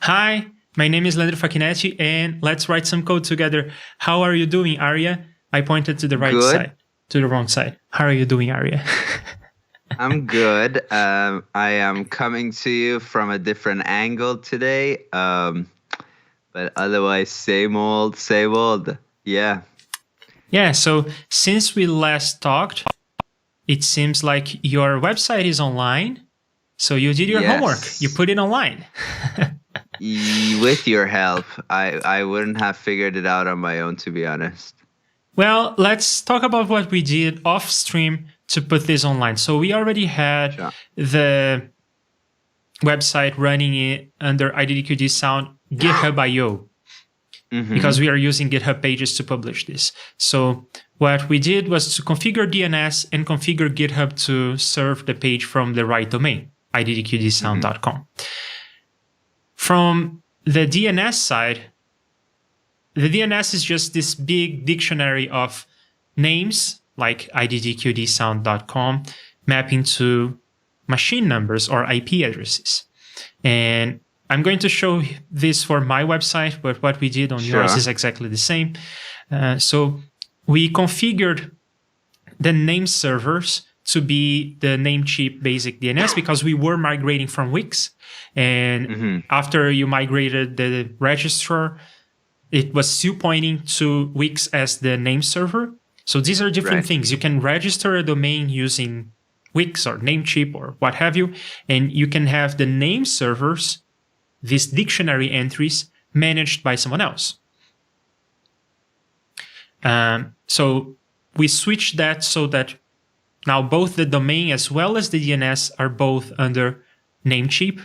Hi, my name is Leandro Facchinetti, and let's write some code together. How are you doing, Arya? I pointed to the right Good. side, to the wrong side. How are you doing, Arya? I'm good. I am coming to you from a different angle today. But otherwise, same old, same old. Yeah. Yeah, so since we last talked, it seems like your website is online. So you did your homework. You put it online. With your help, I wouldn't have figured it out on my own, to be honest. Well, let's talk about what we did off stream to put this online. So we already had the website running it under IDDQD Sound GitHub.io because we are using GitHub pages to publish this. So what we did was to configure DNS and configure GitHub to serve the page from the right domain, IDDQDSound.com. From the DNS side, the DNS is just this big dictionary of names like IDDQDSound.com mapping to machine numbers or IP addresses. And I'm going to show this for my website, but what we did on yours is exactly the same. So we configured the name servers to be the Namecheap basic DNS because we were migrating from Wix. And after you migrated the registrar, it was still pointing to Wix as the name server. So these are different things. You can register a domain using Wix or Namecheap or what have you, and you can have the name servers, these dictionary entries, managed by someone else. So we switched that so that now both the domain as well as the DNS are both under Namecheap.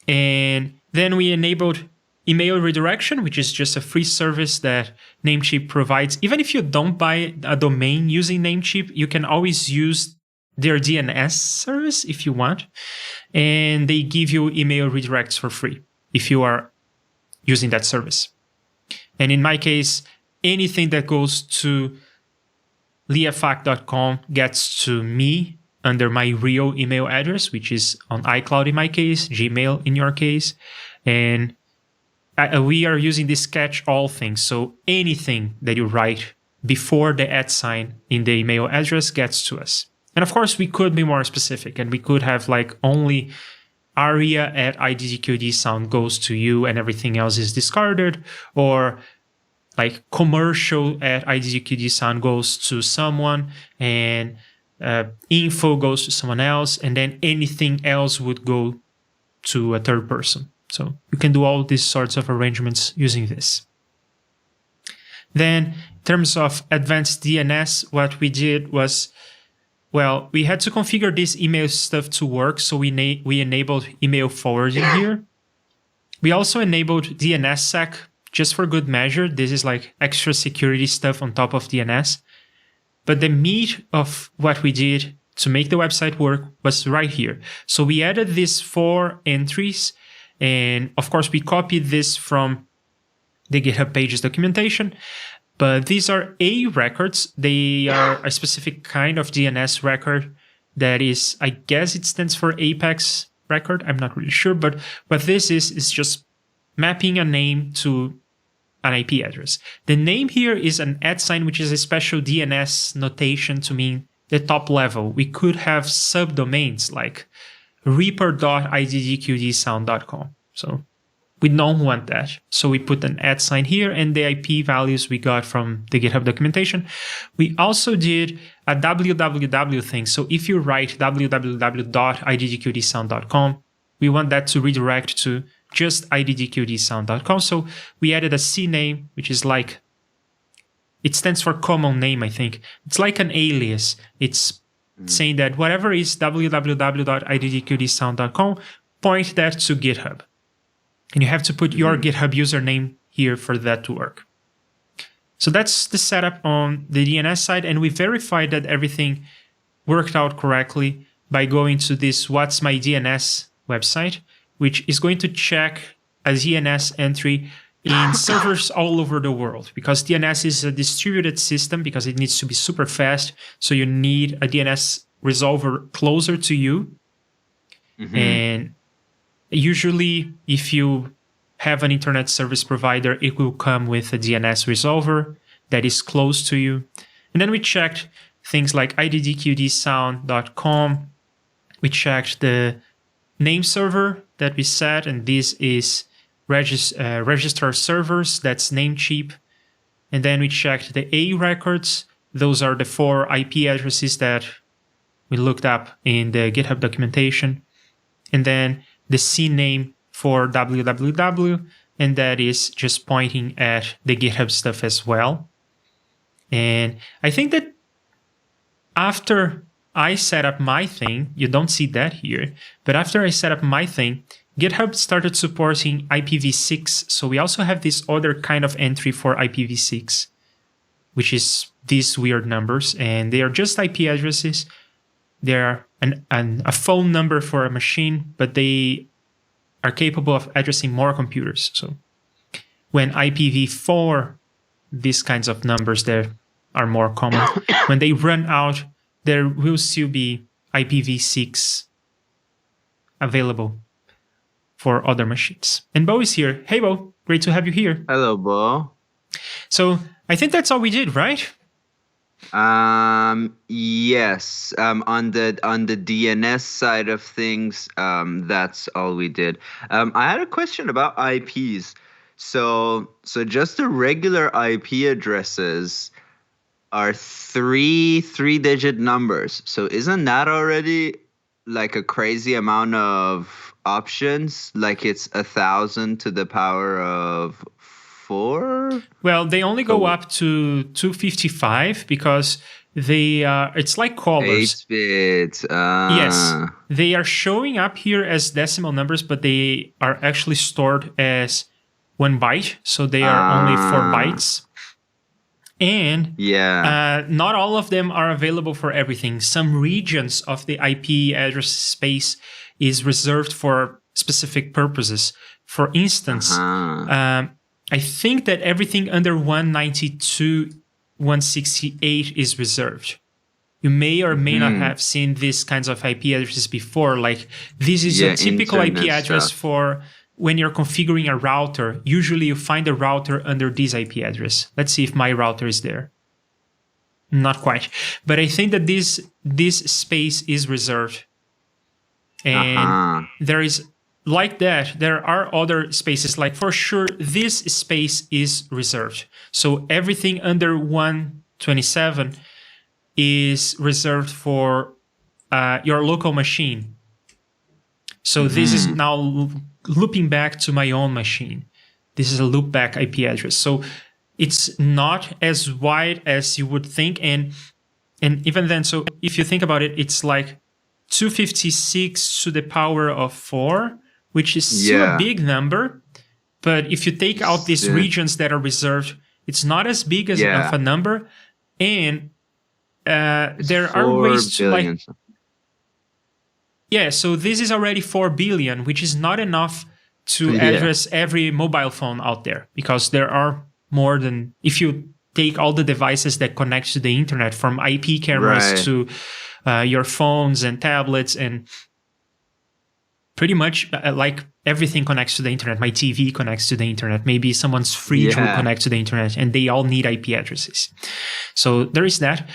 And then we enabled email redirection, which is just a free service that Namecheap provides. Even if you don't buy a domain using Namecheap, you can always use their DNS service if you want. And they give you email redirects for free if you are using that service. And in my case, anything that goes to liafac.com gets to me under my real email address, which is on iCloud in my case, Gmail in your case. And we are using this catch-all thing. So anything that you write before the @ in the email address gets to us. And of course, we could be more specific and we could have like only aria@IDDQD Sound goes to you and everything else is discarded, or like commercial@IDDQD Sound goes to someone and info goes to someone else, and then anything else would go to a third person. So you can do all these sorts of arrangements using this. Then in terms of advanced DNS, what we did was, well, we had to configure this email stuff to work. So we enabled email forwarding here. We also enabled DNSSEC just for good measure. This is like extra security stuff on top of DNS. But the meat of what we did to make the website work was right here. So we added these 4 entries. And of course, we copied this from the GitHub pages documentation. But these are A records. They are a specific kind of DNS record that is, I guess it stands for Apex record. I'm not really sure. But what this is just mapping a name to an IP address. The name here is an @, which is a special DNS notation to mean the top level. We could have subdomains like reaper.iddqdsound.com. So we don't want that. So we put an @ here and the IP values we got from the GitHub documentation. We also did a www thing. So if you write www.iddqdsound.com, we want that to redirect to just iddqdsound.com. So we added a CNAME, which is like, it stands for common name, I think. It's like an alias. It's saying that whatever is www.iddqdsound.com, point that to GitHub. And you have to put your GitHub username here for that to work. So that's the setup on the DNS side. And we verified that everything worked out correctly by going to this What's My DNS website, which is going to check a DNS entry in servers all over the world, because DNS is a distributed system because it needs to be super fast. So you need a DNS resolver closer to you. And usually if you have an internet service provider, it will come with a DNS resolver that is close to you. And then we checked things like IDDQD Sound.com. We checked the name server that we set, and this is registrar servers, that's Namecheap. And then we checked the A records. Those are the 4 IP addresses that we looked up in the GitHub documentation. And then the C name for www, and that is just pointing at the GitHub stuff as well. And I think that after I set up my thing, you don't see that here, but after I set up my thing, GitHub started supporting IPv6. So we also have this other kind of entry for IPv6, which is these weird numbers, and they are just IP addresses. They're a phone number for a machine, but they are capable of addressing more computers. So when IPv4, these kinds of numbers there are more common. When they run out, there will still be IPv6 available for other machines. And Bo is here. Hey, Bo. Great to have you here. Hello, Bo. So I think that's all we did, right? Yes. On the DNS side of things, that's all we did. I had a question about IPs. So just the regular IP addresses are three-digit numbers. So isn't that already like a crazy amount of options? Like it's 1,000 to the power of 4? Well, they only go up to 255 because it's like callers. 8-bit. Yes, they are showing up here as decimal numbers, but they are actually stored as 1 byte. So they are only 4 bytes. And not all of them are available for everything. Some regions of the IP address space is reserved for specific purposes. For instance, I think that everything under 192.168 is reserved. You may or may not have seen these kinds of IP addresses before. Like this is a typical IP address for when you're configuring a router. Usually you find a router under this IP address. Let's see if my router is there. Not quite. But I think that this space is reserved. And there is, like that, there are other spaces. Like for sure, this space is reserved. So everything under 127 is reserved for your local machine. So this is now looping back to my own machine. This is a loopback IP address. So it's not as wide as you would think. And even then, so if you think about it, it's like 256 to the power of 4, which is still a big number. But if you take out these regions that are reserved, it's not as big as of a number. And there are ways to like... Yeah, so this is already 4 billion, which is not enough to address every mobile phone out there, because there are more than, if you take all the devices that connect to the internet, from IP cameras to your phones and tablets, and pretty much like everything connects to the internet. My TV connects to the internet. Maybe someone's fridge will connect to the internet, and they all need IP addresses. So there is that.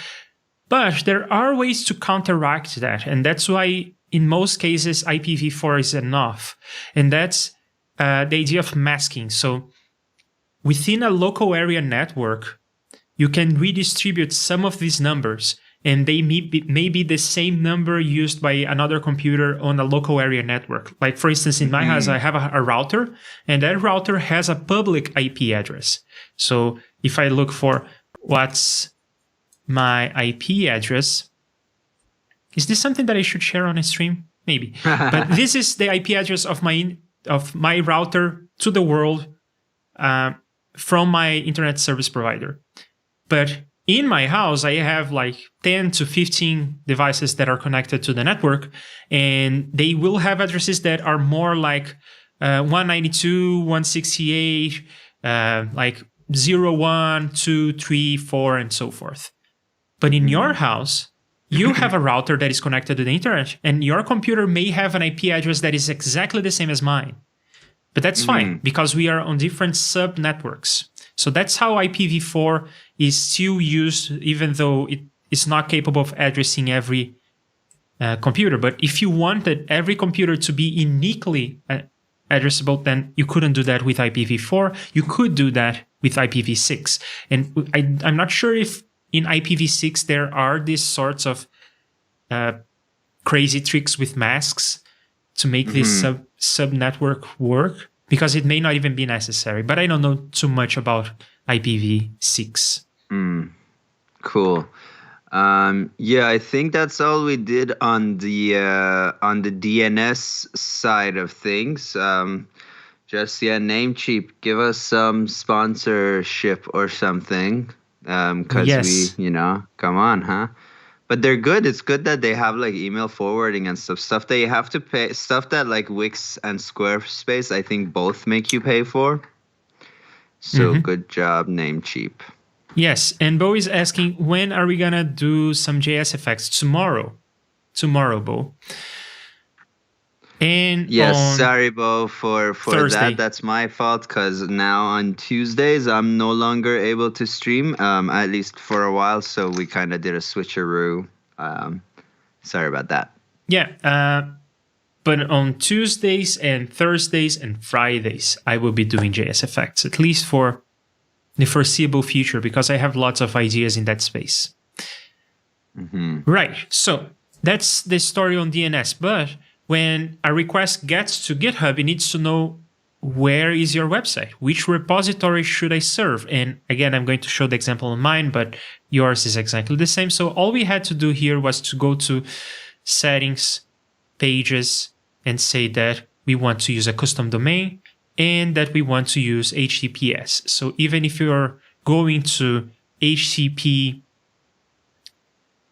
But there are ways to counteract that, and that's why in most cases, IPv4 is enough. And that's the idea of masking. So within a local area network, you can redistribute some of these numbers, and they may be the same number used by another computer on a local area network. Like, for instance, in my house, I have a router, and that router has a public IP address. So if I look for what's my IP address, is this something that I should share on a stream? Maybe. But this is the IP address of my router to the world from my internet service provider. But in my house, I have like 10 to 15 devices that are connected to the network, and they will have addresses that are more like 192.168, like 01, 2, 3, 4, and so forth. But in your house, you have a router that is connected to the internet, and your computer may have an IP address that is exactly the same as mine. But that's fine because we are on different sub networks. So that's how IPv4 is still used, even though it is not capable of addressing every computer. But if you wanted every computer to be uniquely addressable, then you couldn't do that with IPv4. You could do that with IPv6. And I'm not sure if in IPv6 there are these sorts of crazy tricks with masks to make this sub network work, because it may not even be necessary. But I don't know too much about IPv6. Cool. Yeah, I think that's all we did on the DNS side of things. Just Namecheap, give us some sponsorship or something. Because Yes. we, come on, huh? But they're good. It's good that they have like email forwarding and stuff that you have to pay, stuff that like Wix and Squarespace, I think both make you pay for. So good job, Namecheap. Yes, and Bo is asking, when are we gonna do some JS effects? Tomorrow, Bo. And yes, sorry, Bo, for Thursday. that. That's my fault, because now on Tuesdays I'm no longer able to stream, at least for a while. So we kind of did a switcheroo. Sorry about that. Yeah, but on Tuesdays and Thursdays and Fridays, I will be doing JS effects, at least for the foreseeable future, because I have lots of ideas in that space. Right, so that's the story on DNS. But when a request gets to GitHub, it needs to know, where is your website? Which repository should I serve? And again, I'm going to show the example on mine, but yours is exactly the same. So all we had to do here was to go to settings, pages, and say that we want to use a custom domain and that we want to use HTTPS. So even if you're going to HTTP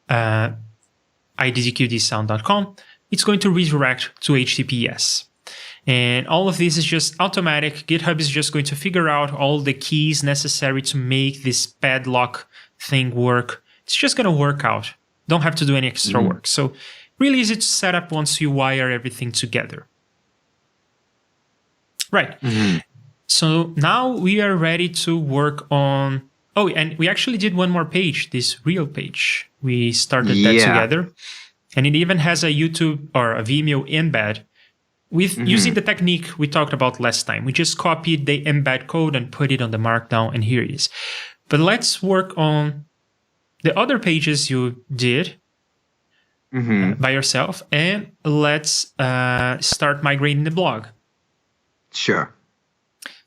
IDDQDSound.com, it's going to redirect to HTTPS. And all of this is just automatic. GitHub is just going to figure out all the keys necessary to make this padlock thing work. It's just going to work out. Don't have to do any extra work. So really easy to set up once you wire everything together. Right. So now we are ready to work on... Oh, and we actually did one more page, this real page. We started that together. And it even has a YouTube or a Vimeo embed with using the technique we talked about last time. We just copied the embed code and put it on the markdown, and here it is. But let's work on the other pages you did by yourself, and let's start migrating the blog. Sure.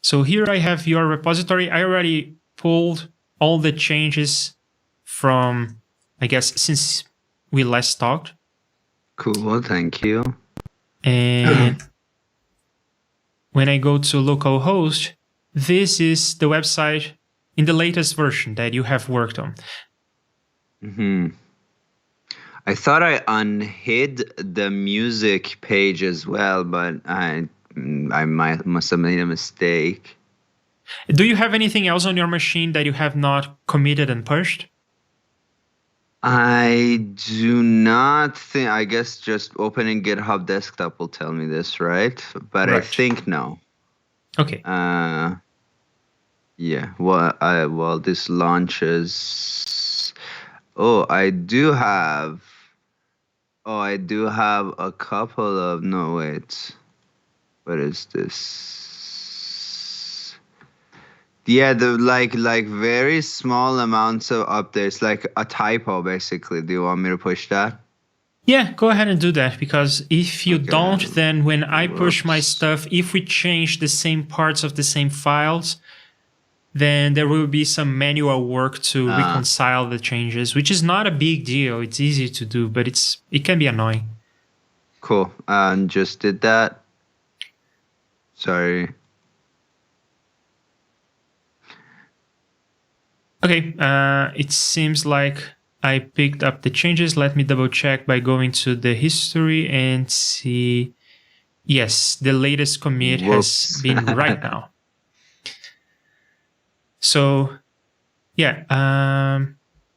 So here I have your repository. I already pulled all the changes from, I guess, since we last talked. Cool, thank you. And when I go to localhost, this is the website in the latest version that you have worked on. I thought I unhid the music page as well, but I must have made a mistake. Do you have anything else on your machine that you have not committed and pushed? I do not think. I guess just opening GitHub Desktop will tell me this, right? But I think no. Okay. Yeah. Well, this launches. Oh, I do have a couple of. No, wait. What is this? Yeah, the like very small amounts of updates, like a typo, basically. Do you want me to push that? Yeah, go ahead and do that, because if you don't, then when I push my stuff, if we change the same parts of the same files, then there will be some manual work to reconcile the changes, which is not a big deal. It's easy to do, but it can be annoying. Cool. Just did that. Sorry. Okay, it seems like I picked up the changes. Let me double check by going to the history and see. Yes, the latest commit has been right now. So, yeah,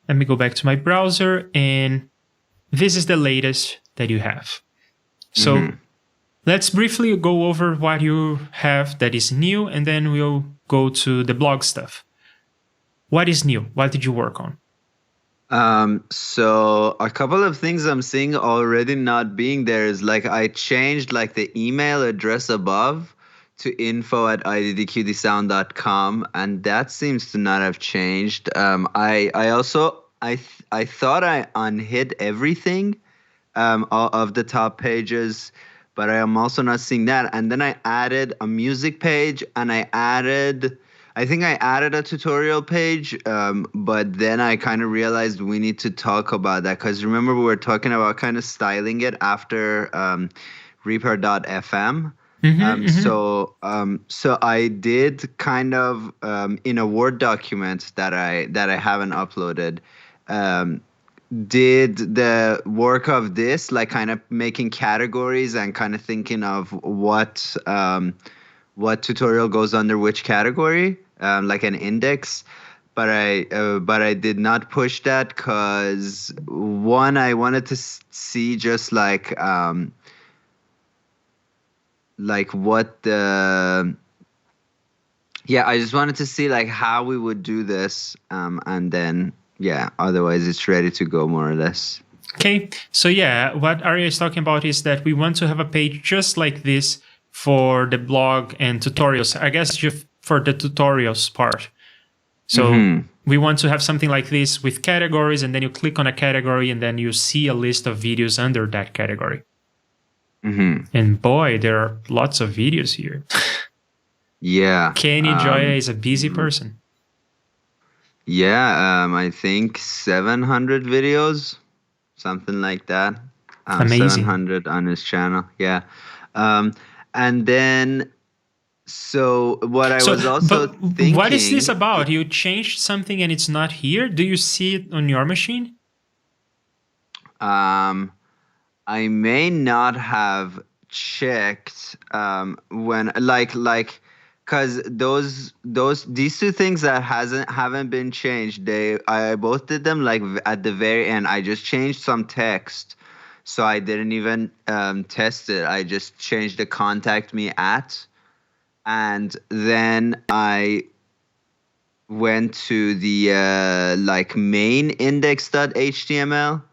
let me go back to my browser, and this is the latest that you have. So let's briefly go over what you have that is new, and then we'll go to the blog stuff. What is new? What did you work on? So a couple of things I'm seeing already not being there is like I changed like the email address above to info@iddqdsound.com, and that seems to not have changed. I thought I unhid everything of the top pages, but I am also not seeing that. And then I added a music page, and I think I added a tutorial page, but then I kind of realized we need to talk about that, because remember we were talking about kind of styling it after Reaper.fm. So I did kind of in a Word document that I haven't uploaded, did the work of this, like kind of making categories and kind of thinking of what tutorial goes under which category, like an index. But I did not push that because one, I wanted to see just like what the I just wanted to see like how we would do this, and then otherwise it's ready to go more or less. Okay, so what Arya is talking about is that we want to have a page just like this for the blog and tutorials. I guess just for the tutorials part. So we want to have something like this with categories, and then you click on a category, and then you see a list of videos under that category. And boy, there are lots of videos here. Yeah. Kenny Joya is a busy person. Yeah, I think 700 videos, something like that. Amazing. 700 on his channel. Yeah. And then, so what I was also thinking... What is this about? You changed something and it's not here? Do you see it on your machine? I may not have checked when because these two things that haven't been changed, I both did them like at the very end. I just changed some text, so I didn't even test it. I just changed the contact me at, and then I went to the main index.html.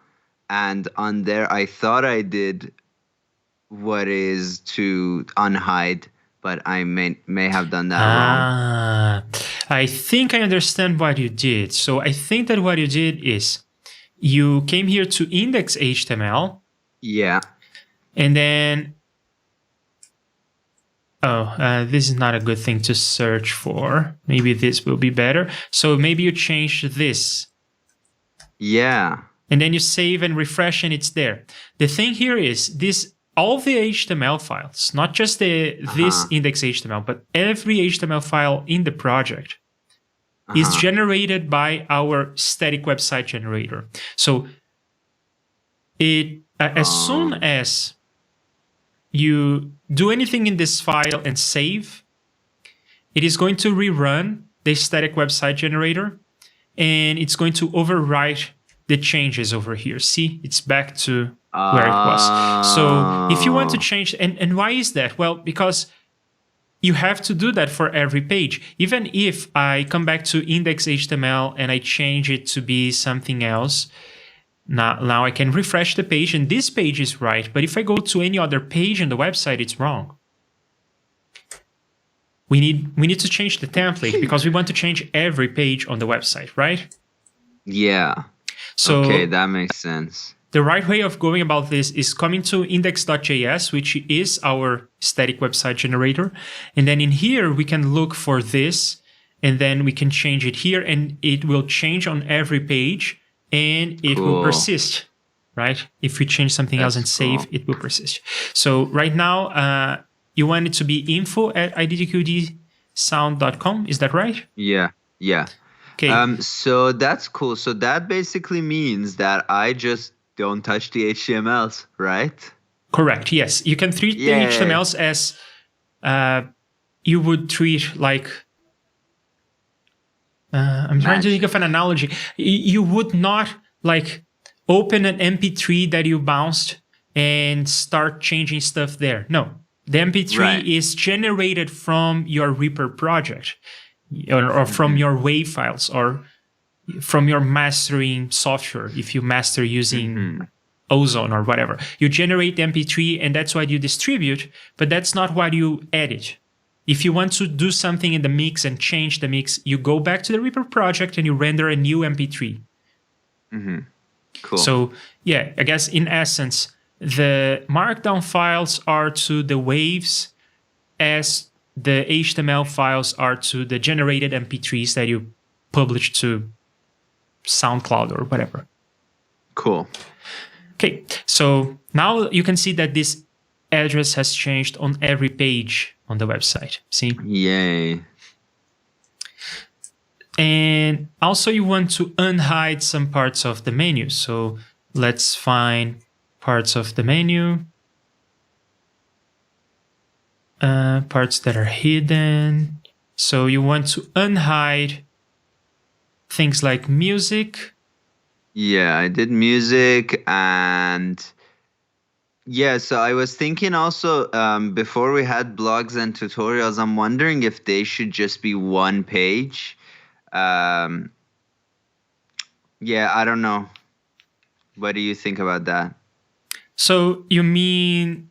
And on there, I thought I did what is to unhide, but I may have done that wrong. I think I understand what you did. So I think that what you did is you came here to index.html. Yeah. And then, this is not a good thing to search for. Maybe this will be better. So maybe you changed this. Yeah. And then you save and refresh, and it's there. The thing here is all the HTML files, not just this index HTML, but every HTML file in the project is generated by our static website generator. So as soon as you do anything in this file and save, it is going to rerun the static website generator, and it's going to overwrite the changes over here. See, it's back to where it was. So if you want to change, and why is that? Well, because you have to do that for every page. Even if I come back to index.html and I change it to be something else, now I can refresh the page, and this page is right. But if I go to any other page on the website, it's wrong. We need to change the template because we want to change every page on the website, right? Yeah. So okay, that makes sense. The right way of going about this is coming to index.js, which is our static website generator. And then in here, we can look for this, and then we can change it here, and it will change on every page, and it will persist, right? If we change something else and save, it will persist. So right now, you want it to be info@iddqdsound.com. Is that right? Yeah. Okay. So that's cool. So that basically means that I just don't touch the HTMLs, right? Correct. Yes. You can treat the HTMLs as you would treat like... I'm trying to think of an analogy. You would not like open an MP3 that you bounced and start changing stuff there. No, the MP3 Right. is generated from your Reaper project, or from your WAV files, or from your mastering software. If you master using Ozone or whatever, you generate the MP3, and that's what you distribute, but that's not what you edit. If you want to do something in the mix and change the mix, you go back to the Reaper project and you render a new MP3. Cool. So yeah, I guess in essence, the markdown files are to the waves as the HTML files are to the generated MP3s that you publish to SoundCloud or whatever. Cool. Okay, so now you can see that this address has changed on every page on the website. See? Yay. And also you want to unhide some parts of the menu. So let's find parts of the menu. Parts that are hidden. So you want to unhide things like music. Yeah, I did music, and yeah, so I was thinking also, before we had blogs and tutorials, I'm wondering if they should just be one page. Yeah, I don't know. What do you think about that? So you mean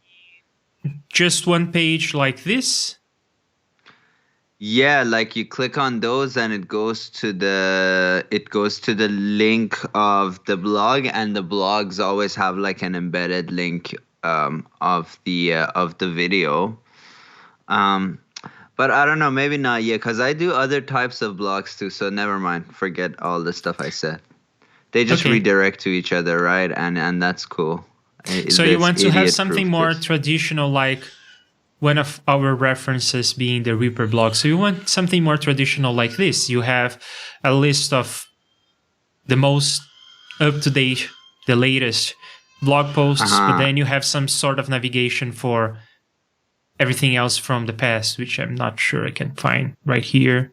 just one page like this? Yeah, like you click on those and it goes to the link of the blog, and the blogs always have like an embedded link of the video. But I don't know, maybe not yet, because I do other types of blogs too, so never mind. Forget all the stuff I said. They just redirect to each other, right? And that's cool. So you want to have something more traditional, like one of our references being the Reaper blog. So you want something more traditional like this. You have a list of the most up-to-date, the latest blog posts, but then you have some sort of navigation for everything else from the past, which I'm not sure I can find right here.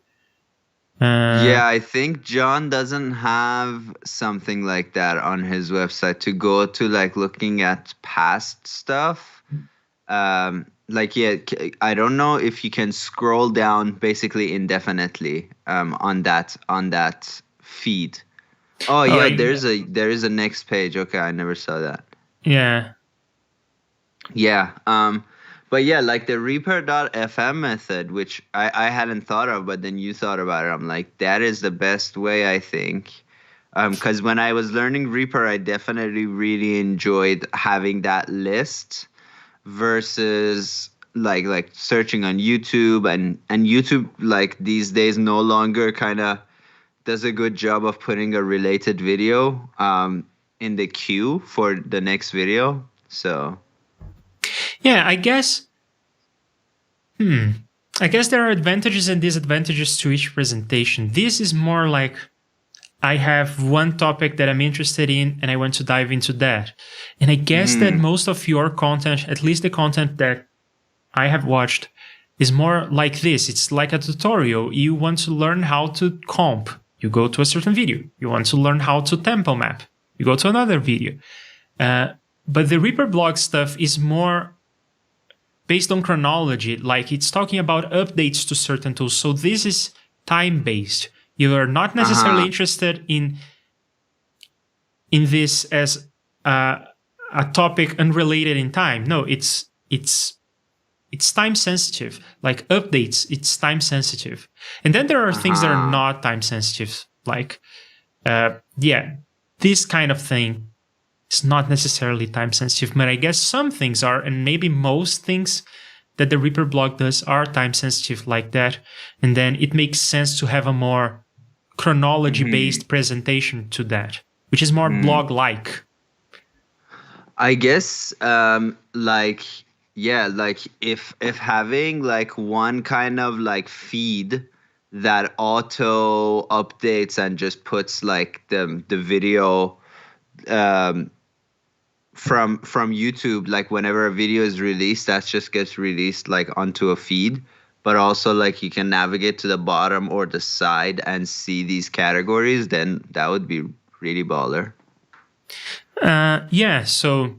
Yeah, I think John doesn't have something like that on his website to go to, like looking at past stuff. Like, yeah, I don't know if you can scroll down basically indefinitely on that feed. Oh yeah, there is a next page. Okay, I never saw that. Yeah. Yeah. But yeah, like the Reaper.fm method, which I hadn't thought of, but then you thought about it. I'm like, that is the best way, I think. Because when I was learning Reaper, I definitely really enjoyed having that list versus like searching on YouTube, and YouTube like these days no longer kind of does a good job of putting a related video in the queue for the next video. So yeah, I guess there are advantages and disadvantages to each presentation. This is more like I have one topic that I'm interested in and I want to dive into that. And I guess that most of your content, at least the content that I have watched, is more like this. It's like a tutorial. You want to learn how to comp. You go to a certain video. You want to learn how to tempo map. You go to another video. But the Reaper blog stuff is more based on chronology. Like it's talking about updates to certain tools. So this is time-based. You are not necessarily interested in this as a topic unrelated in time. No, it's time sensitive. Like updates, it's time sensitive. And then there are things that are not time sensitive. Like, this kind of thing is not necessarily time sensitive. But I guess some things are, and maybe most things that the Reaper blog does are time sensitive like that. And then it makes sense to have a more chronology-based presentation to that, which is more blog-like. I guess like if having like one kind of like feed that auto updates and just puts like the video from YouTube, like whenever a video is released, that just gets released like onto a feed. But also like you can navigate to the bottom or the side and see these categories, then that would be really baller. Yeah, so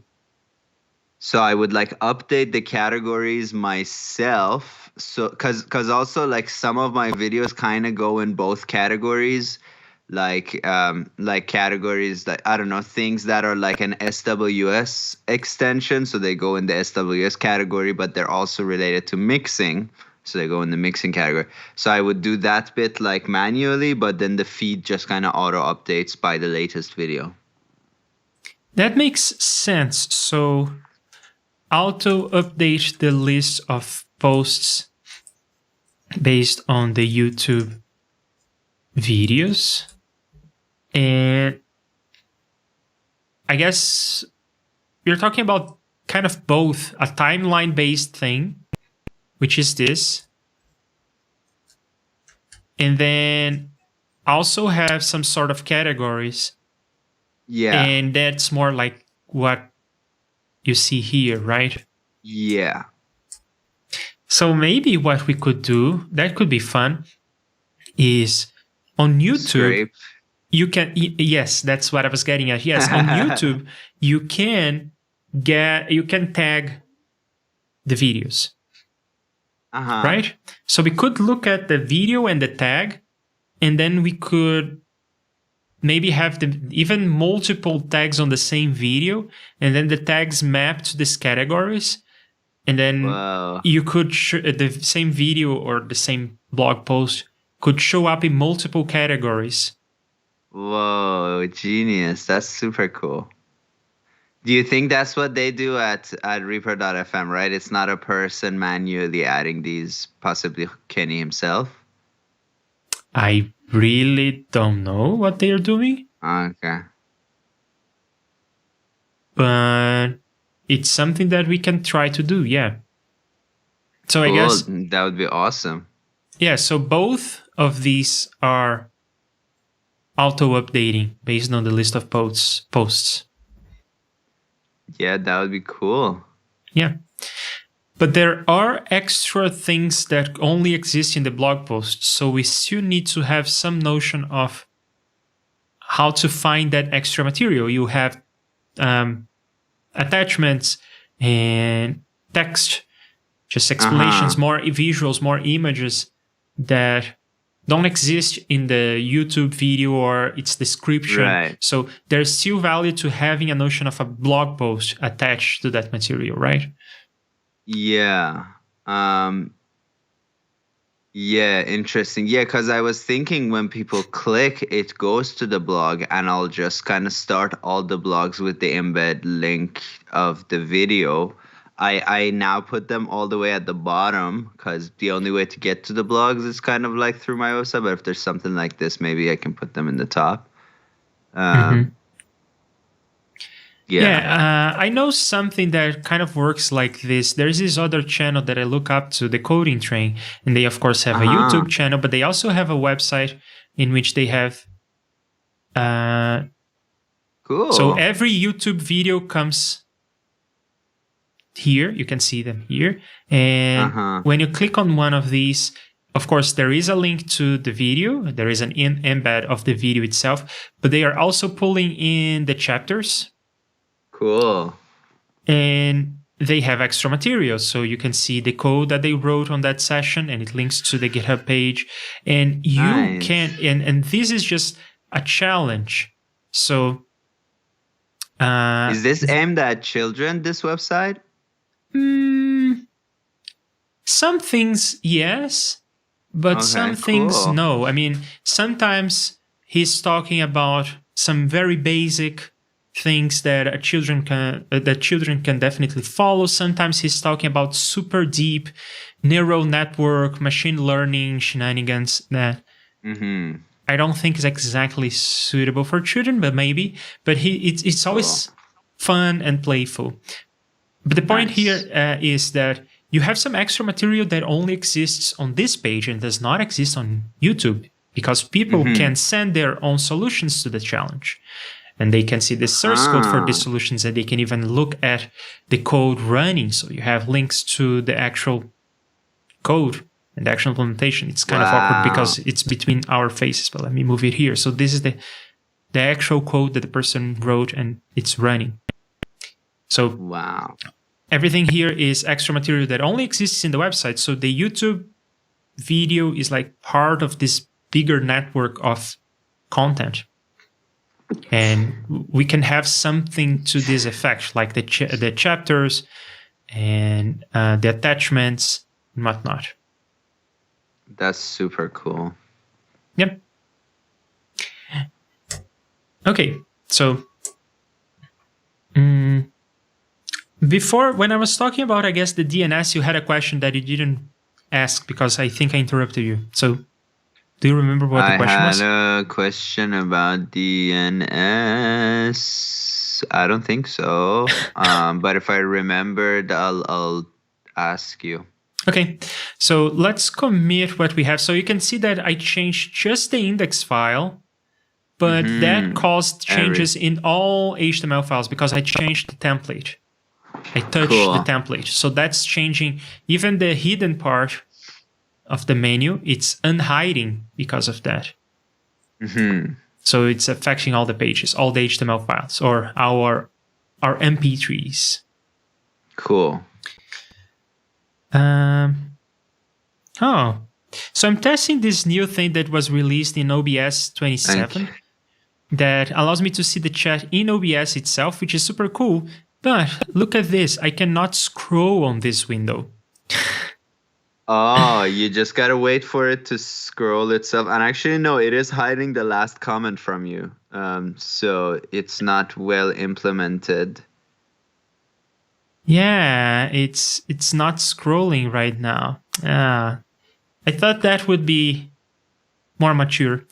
So I would like update the categories myself. So cause also like some of my videos kind of go in both categories, like categories that I don't know, things that are like an SWS extension. So they go in the SWS category, but they're also related to mixing. So they go in the mixing category. So I would do that bit like manually, but then the feed just kind of auto updates by the latest video. That makes sense. So auto update the list of posts based on the YouTube videos. And I guess you're talking about kind of both a timeline-based thing, which is this, and then also have some sort of categories. Yeah. And that's more like what you see here, right? Yeah. So maybe what we could do, that could be fun, is on YouTube, Scrape. you can, yes, that's what I was getting at. Yes, on YouTube, you can tag the videos, right? So we could look at the video and the tag, and then we could maybe have even multiple tags on the same video, and then the tags map to these categories. And then you could the same video or the same blog post could show up in multiple categories. Whoa, genius. That's super cool. Do you think that's what they do at Reaper.fm, right? It's not a person manually adding these, possibly Kenny himself? I really don't know what they're doing. Okay. But it's something that we can try to do, yeah. So cool. I guess that would be awesome. Yeah, so both of these are auto-updating based on the list of posts. Yeah, that would be cool. Yeah. But there are extra things that only exist in the blog post, so we still need to have some notion of how to find that extra material. You have attachments and text, just explanations, more visuals, more images that don't exist in the YouTube video or its description. Right. So there's still value to having a notion of a blog post attached to that material, right? Yeah. Yeah, interesting. Yeah, because I was thinking when people click, it goes to the blog, and I'll just kind of start all the blogs with the embed link of the video. I now put them all the way at the bottom because the only way to get to the blogs is kind of like through my website. But if there's something like this, maybe I can put them in the top. Yeah, I know something that kind of works like this. There's this other channel that I look up to, the Coding Train, and they of course have a YouTube channel, but they also have a website in which they have. Cool. So every YouTube video comes here. You can see them here, and when you click on one of these, of course, there is a link to the video. There is an embed of the video itself, but they are also pulling in the chapters. Cool. And they have extra materials. So you can see the code that they wrote on that session, and it links to the GitHub page. And you can, and this is just a challenge. So is this aimed at children, this website? Some things, yes, but some things, no. I mean, sometimes he's talking about some very basic things that children can definitely follow. Sometimes he's talking about super deep neural network, machine learning shenanigans that I don't think is exactly suitable for children, but maybe. But it's always fun and playful. But the point here is that you have some extra material that only exists on this page and does not exist on YouTube, because people can send their own solutions to the challenge. And they can see the source code for these solutions, and they can even look at the code running. So you have links to the actual code and the actual implementation. It's kind of awkward because it's between our faces, but let me move it here. So this is the actual code that the person wrote, and it's running. So everything here is extra material that only exists in the website. So the YouTube video is like part of this bigger network of content. And we can have something to this effect, like the chapters and the attachments and whatnot. That's super cool. Yep. Okay, so before, when I was talking about, I guess, the DNS, you had a question that you didn't ask because I think I interrupted you. So do you remember what the question was? I had a question about DNS. I don't think so. But if I remembered, I'll ask you. Okay, so let's commit what we have. So you can see that I changed just the index file, but that caused changes in all HTML files because I changed the template. I touched the template. So that's changing even the hidden part of the menu. It's unhiding because of that. So it's affecting all the pages, all the HTML files, or our MP3s. Cool. So I'm testing this new thing that was released in OBS 27 that allows me to see the chat in OBS itself, which is super cool. But look at this. I cannot scroll on this window. Oh, you just gotta wait for it to scroll itself. And actually, no, it is hiding the last comment from you. So it's not well implemented. Yeah, it's not scrolling right now. I thought that would be more mature.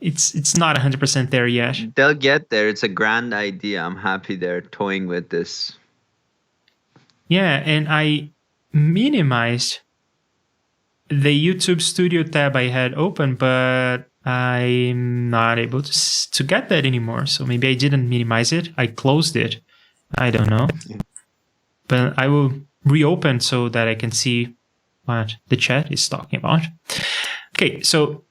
It's not 100% there yet. They'll get there. It's a grand idea. I'm happy they're toying with this. Yeah, and I minimized the YouTube Studio tab I had open, but I'm not able to get that anymore. So maybe I didn't minimize it. I closed it. I don't know. But I will reopen so that I can see what the chat is talking about. Okay, so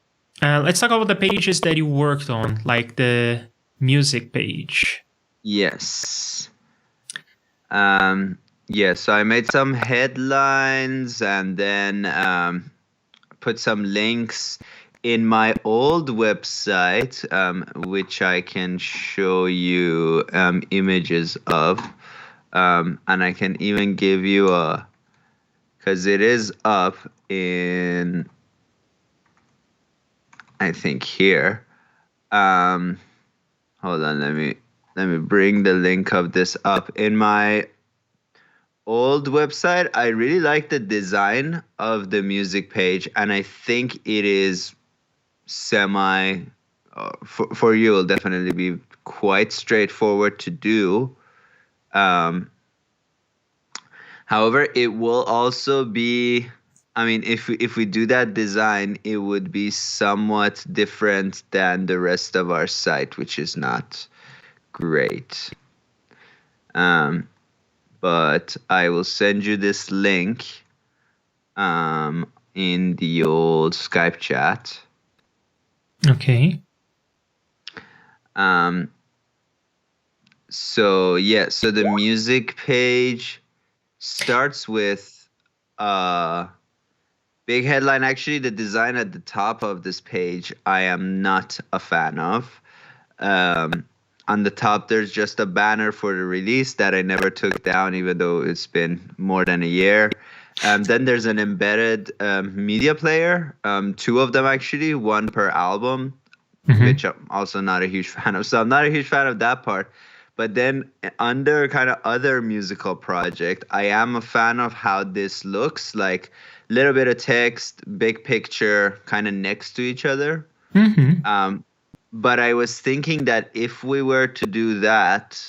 let's talk about the pages that you worked on, like the music page. Yes. So I made some headlines and then put some links in my old website, which I can show you images of. And I can even give you because it is up in, I think here. Hold on, let me bring the link of this up. In my old website, I really like the design of the music page, and I think it is for you, it'll definitely be quite straightforward to do. However, it will also be, I mean, if we do that design, it would be somewhat different than the rest of our site, which is not great. But I will send you this link in the old Skype chat. Okay. So the music page starts with a big headline. Actually, the design at the top of this page, I am not a fan of. On the top, there's just a banner for the release that I never took down, even though it's been more than a year. Then there's an embedded media player, two of them actually, one per album, which I'm also not a huge fan of. So I'm not a huge fan of that part. But then under kind of other musical project, I am a fan of how this looks, like a little bit of text, big picture, kind of next to each other. But I was thinking that if we were to do that,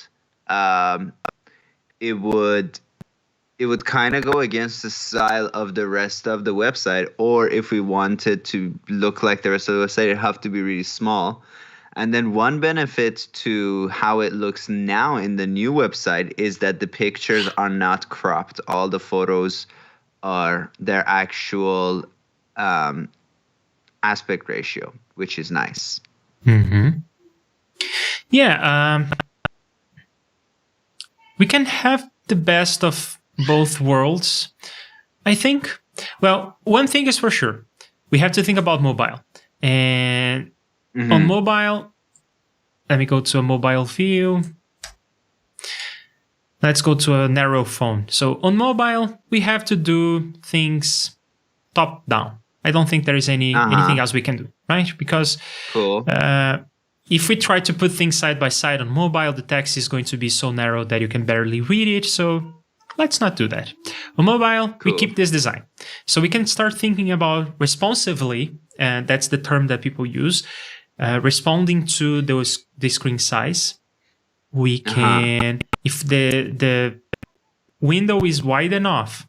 it would kind of go against the style of the rest of the website. Or if we wanted to look like the rest of the website, it'd have to be really small. And then one benefit to how it looks now in the new website is that the pictures are not cropped. All the photos are their actual aspect ratio, which is nice. Yeah, we can have the best of both worlds, I think. Well, one thing is for sure. We have to think about mobile. And on mobile, let me go to a mobile view. Let's go to a narrow phone. So on mobile, we have to do things top down. I don't think there is anything else we can do, right? Because if we try to put things side by side on mobile, the text is going to be so narrow that you can barely read it. So let's not do that. On mobile, we keep this design. So we can start thinking about responsively, and that's the term that people use, responding to the screen size. We can, if the window is wide enough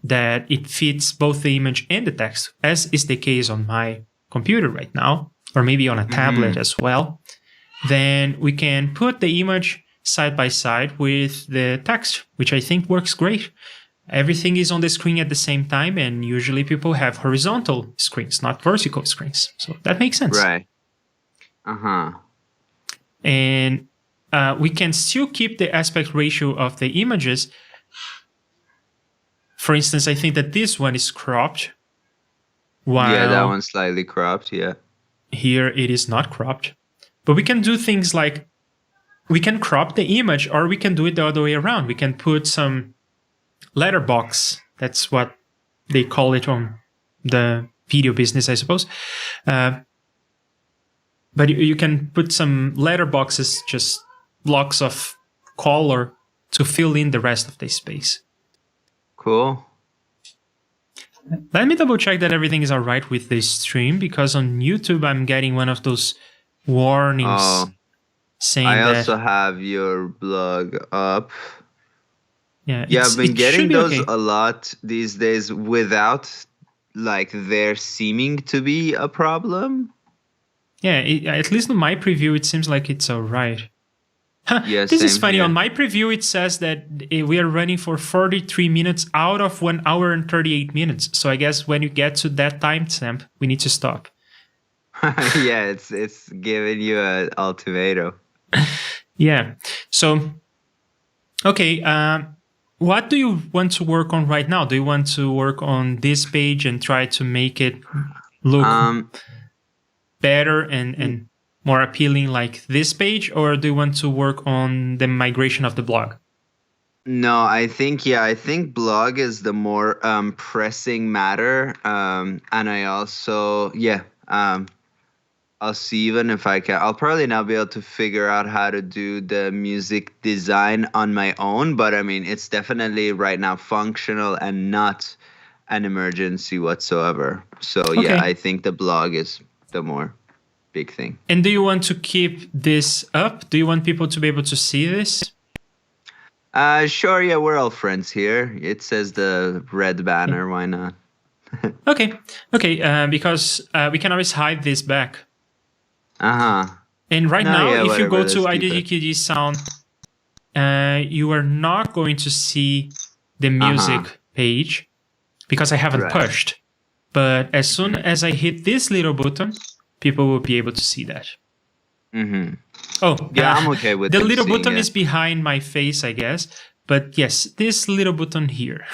that it fits both the image and the text, as is the case on my computer right now, or maybe on a tablet as well, then we can put the image side by side with the text, which I think works great. Everything is on the screen at the same time, and usually people have horizontal screens, not vertical screens. So that makes sense. Right. And we can still keep the aspect ratio of the images. For instance, I think that this one is cropped. Yeah, that one's slightly cropped, yeah. Here it is not cropped. But we can do things like we can crop the image, or we can do it the other way around. We can put some letterbox. That's what they call it on the video business, I suppose. But you can put some letterboxes, just blocks of color to fill in the rest of the space. Cool. Let me double check that everything is all right with this stream, because on YouTube I'm getting one of those warnings saying that... I also have your blog up. Yeah, I've been getting those a lot these days without like there seeming to be a problem. Yeah, at least in my preview it seems like it's all right. Yeah, this is funny. here. On my preview, it says that we are running for 43 minutes out of 1 hour and 38 minutes. So I guess when you get to that timestamp, we need to stop. Yeah, it's giving you an ultimatum. Yeah. So, okay. What do you want to work on right now? Do you want to work on this page and try to make it look better and more appealing like this page, or do you want to work on the migration of the blog? No, I think blog is the more pressing matter, and I also I'll see even if I can. I'll probably not be able to figure out how to do the music design on my own, but I mean it's definitely right now functional and not an emergency whatsoever. So yeah, I think the blog is the more big thing. And do you want to keep this up? Do you want people to be able to see this? Sure, yeah, we're all friends here. It says the red banner, why not? Okay, because we can always hide this back. And right now, if you go to IDDQD Sound, you are not going to see the music page because I haven't pushed. But as soon as I hit this little button, people will be able to see that. Oh, yeah, I'm okay with the little button is behind my face, I guess. But yes, this little button here.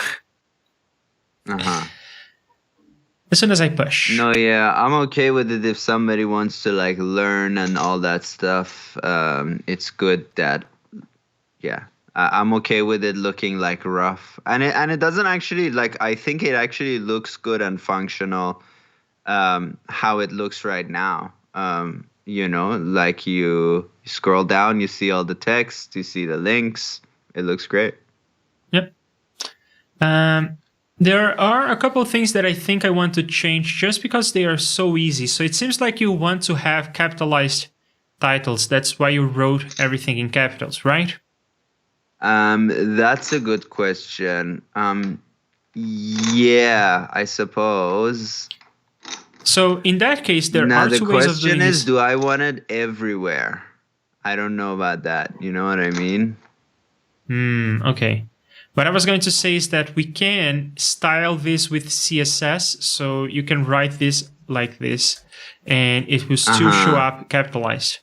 As soon as I push. No, yeah, I'm okay with it if somebody wants to like learn and all that stuff. It's good that, I'm okay with it looking like rough, and it doesn't actually like. I think it actually looks good and functional. How it looks right now. Like you scroll down, you see all the text, you see the links. It looks great. Yep. There are a couple of things that I think I want to change just because they are so easy. So it seems like you want to have capitalized titles. That's why you wrote everything in capitals, right? That's a good question. Yeah, I suppose. So in that case, there are two ways of doing this. Now the question is, do I want it everywhere? I don't know about that. You know what I mean? Okay. What I was going to say is that we can style this with CSS, so you can write this like this, and it will still show up capitalized.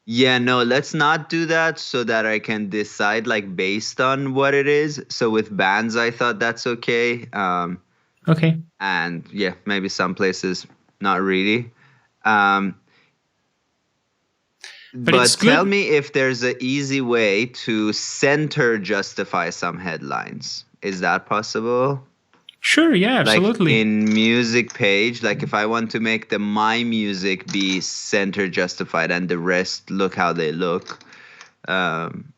Yeah, no, let's not do that so that I can decide like based on what it is. So with bands, I thought that's okay. Okay. And yeah, maybe some places not really. Um, But it's but tell good. me if there's an easy way to center justify some headlines. Is that possible? Sure, yeah, Like absolutely. in music page, like if I want to make the my music be center justified and the rest look how they look. Um,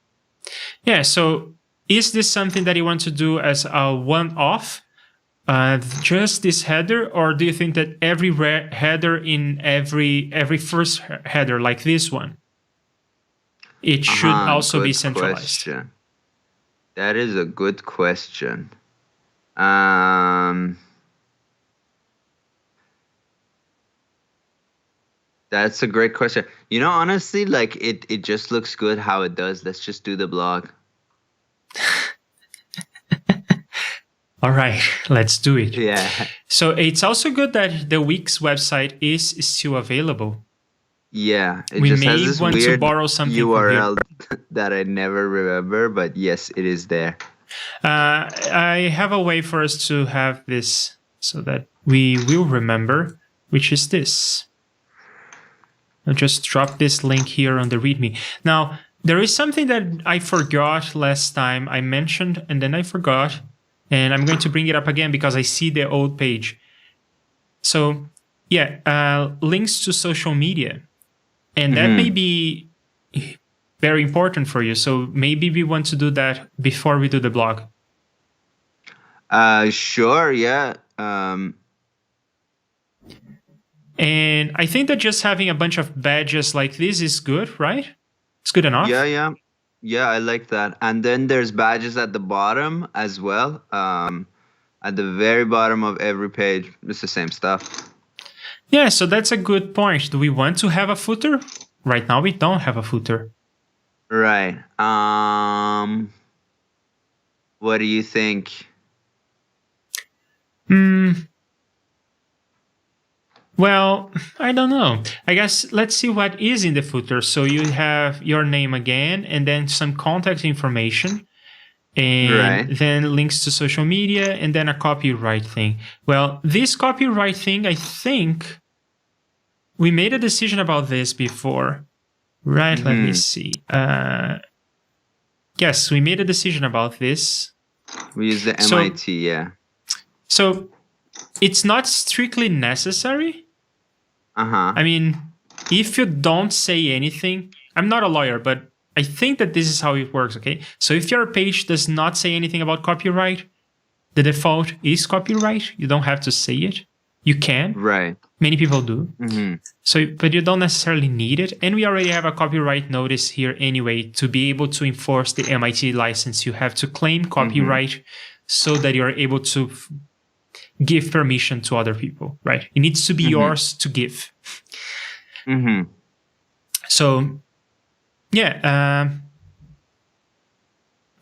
Yeah, so is this something that you want to do as a one-off, just this header, or do you think that every header in every first header, like this one, it should also be good centralized? question. That is a good question. Um, that's a great question. You know, honestly, like it just looks good how it does. Let's just do the blog. All right, let's do it. Yeah. So it's also good that the Wix website is still available. Yeah. It We just has may this want to weird borrow something from here. URL that I never remember, but yes, it is there. I have a way for us to have this so that we will remember, which is this. I'll just drop this link here on the README. Now, there is something that I forgot last time I mentioned, and then I forgot. And I'm going to bring it up again because I see the old page. So, yeah, links to social media. And that may be very important for you. So maybe we want to do that before we do the blog. Sure, yeah. And I think that just having a bunch of badges like this is good, right? It's good enough. Yeah. Yeah, I like that. And then there's badges at the bottom as well. At the very bottom of every page, it's the same stuff. Yeah, so that's a good point. Do we want to have a footer? Right now, we don't have a footer. Right. What do you think? Well, I don't know. I guess let's see what is in the footer. So you have your name again, and then some contact information, and then links to social media, and then a copyright thing. Well, this copyright thing, I think we made a decision about this before. Right, let me see. Yes, we made a decision about this. We use the MIT, yeah. So it's not strictly necessary. I mean, if you don't say anything, I'm not a lawyer, but I think that this is how it works, okay? So if your page does not say anything about copyright, the default is copyright. You don't have to say it. You can. Right. Many people do. So, but you don't necessarily need it. And we already have a copyright notice here anyway. To be able to enforce the MIT license, you have to claim copyright so that you're able to give permission to other people, right? It needs to be yours to give. So, yeah,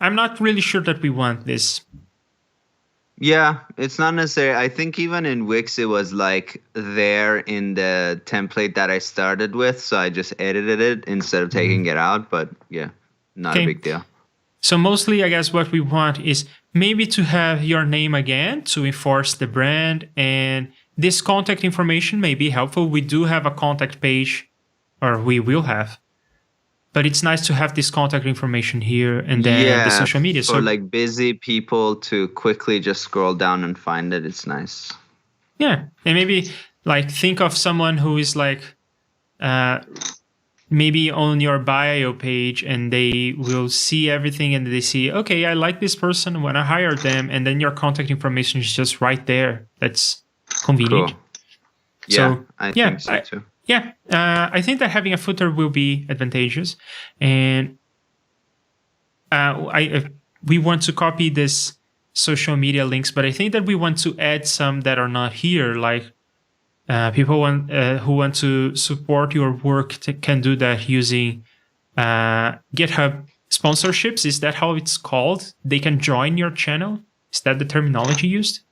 I'm not really sure that we want this. Yeah, it's not necessary. I think even in Wix, it was like there in the template that I started with. So I just edited it instead of taking it out. But yeah, not a big deal. So mostly, I guess what we want is maybe to have your name again to enforce the brand. And this contact information may be helpful. We do have a contact page, or we will have. But it's nice to have this contact information here and then the social media. So like busy people to quickly just scroll down and find it. It's nice. Yeah. And maybe like think of someone who is like maybe on your bio page and they will see everything and they see, okay, I like this person, I want to hire them. And then your contact information is just right there. That's convenient. Cool. Yeah, so, I think so too. Yeah, I think that having a footer will be advantageous, and we want to copy this social media links, but I think that we want to add some that are not here, like people who want to support your work can do that using GitHub sponsorships. Is that how it's called? They can join your channel. Is that the terminology used?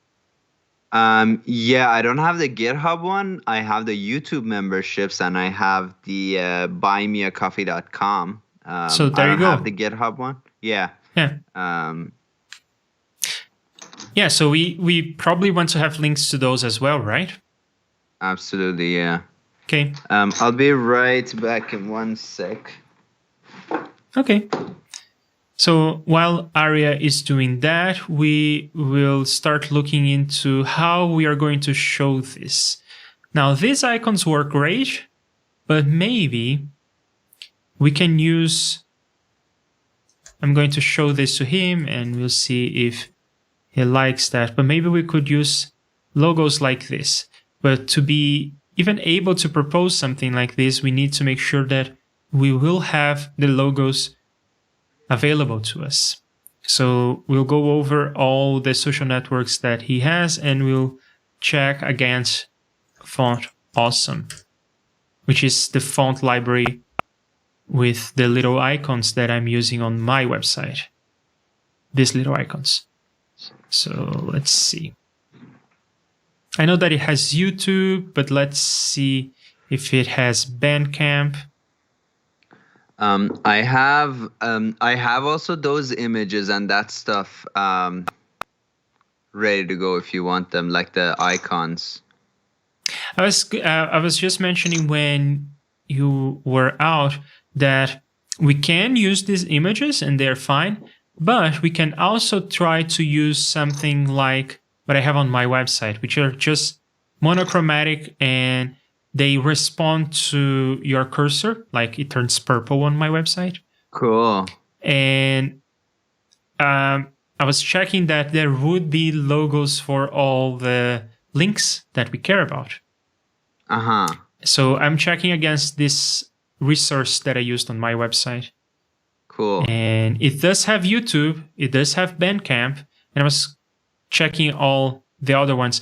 Yeah, I don't have the GitHub one. I have the YouTube memberships and I have the buymeacoffee.com. So I there you don't have the go. GitHub one. Yeah. Yeah. Um, Yeah, so we probably want to have links to those as well, right? absolutely, yeah. Okay. I'll be right back in 1 sec. Okay. So while Aria is doing that, we will start looking into how we are going to show this. Now, these icons work great, but maybe we can use... I'm going to show this to him and we'll see if he likes that. But maybe we could use logos like this. But to be even able to propose something like this, we need to make sure that we will have the logos available to us. So we'll go over all the social networks that he has and we'll check against Font Awesome, which is the font library with the little icons that I'm using on my website. These little icons. So let's see. I know that it has YouTube, but let's see if it has Bandcamp. I have also those images and that stuff ready to go if you want them, like the icons. I was just mentioning when you were out that we can use these images and they're fine, but we can also try to use something like what I have on my website, which are just monochromatic and they respond to your cursor, like it turns purple on my website. Cool. And I was checking that there would be logos for all the links that we care about. Uh-huh. So I'm checking against this resource that I used on my website. Cool. And it does have YouTube, it does have Bandcamp, and I was checking all the other ones.